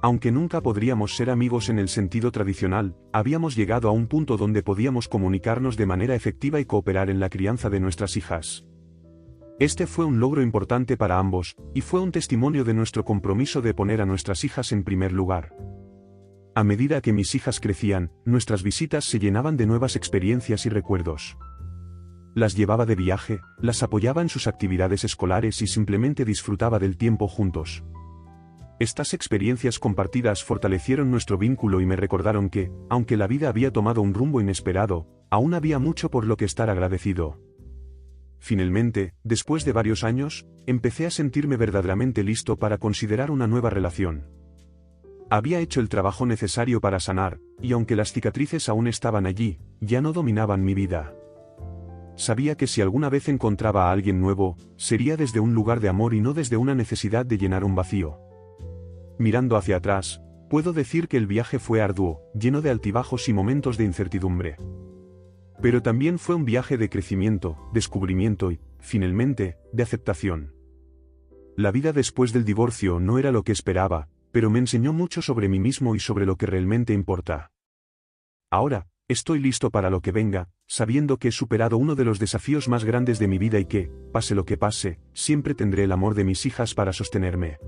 Aunque nunca podríamos ser amigos en el sentido tradicional, habíamos llegado a un punto donde podíamos comunicarnos de manera efectiva y cooperar en la crianza de nuestras hijas. Este fue un logro importante para ambos, y fue un testimonio de nuestro compromiso de poner a nuestras hijas en primer lugar. A medida que mis hijas crecían, nuestras visitas se llenaban de nuevas experiencias y recuerdos. Las llevaba de viaje, las apoyaba en sus actividades escolares y simplemente disfrutaba del tiempo juntos. Estas experiencias compartidas fortalecieron nuestro vínculo y me recordaron que, aunque la vida había tomado un rumbo inesperado, aún había mucho por lo que estar agradecido. Finalmente, después de varios años, empecé a sentirme verdaderamente listo para considerar una nueva relación. Había hecho el trabajo necesario para sanar, y aunque las cicatrices aún estaban allí, ya no dominaban mi vida. Sabía que si alguna vez encontraba a alguien nuevo, sería desde un lugar de amor y no desde una necesidad de llenar un vacío. Mirando hacia atrás, puedo decir que el viaje fue arduo, lleno de altibajos y momentos de incertidumbre. Pero también fue un viaje de crecimiento, descubrimiento y, finalmente, de aceptación. La vida después del divorcio no era lo que esperaba, pero me enseñó mucho sobre mí mismo y sobre lo que realmente importa. Ahora, estoy listo para lo que venga, sabiendo que he superado uno de los desafíos más grandes de mi vida y que, pase lo que pase, siempre tendré el amor de mis hijas para sostenerme.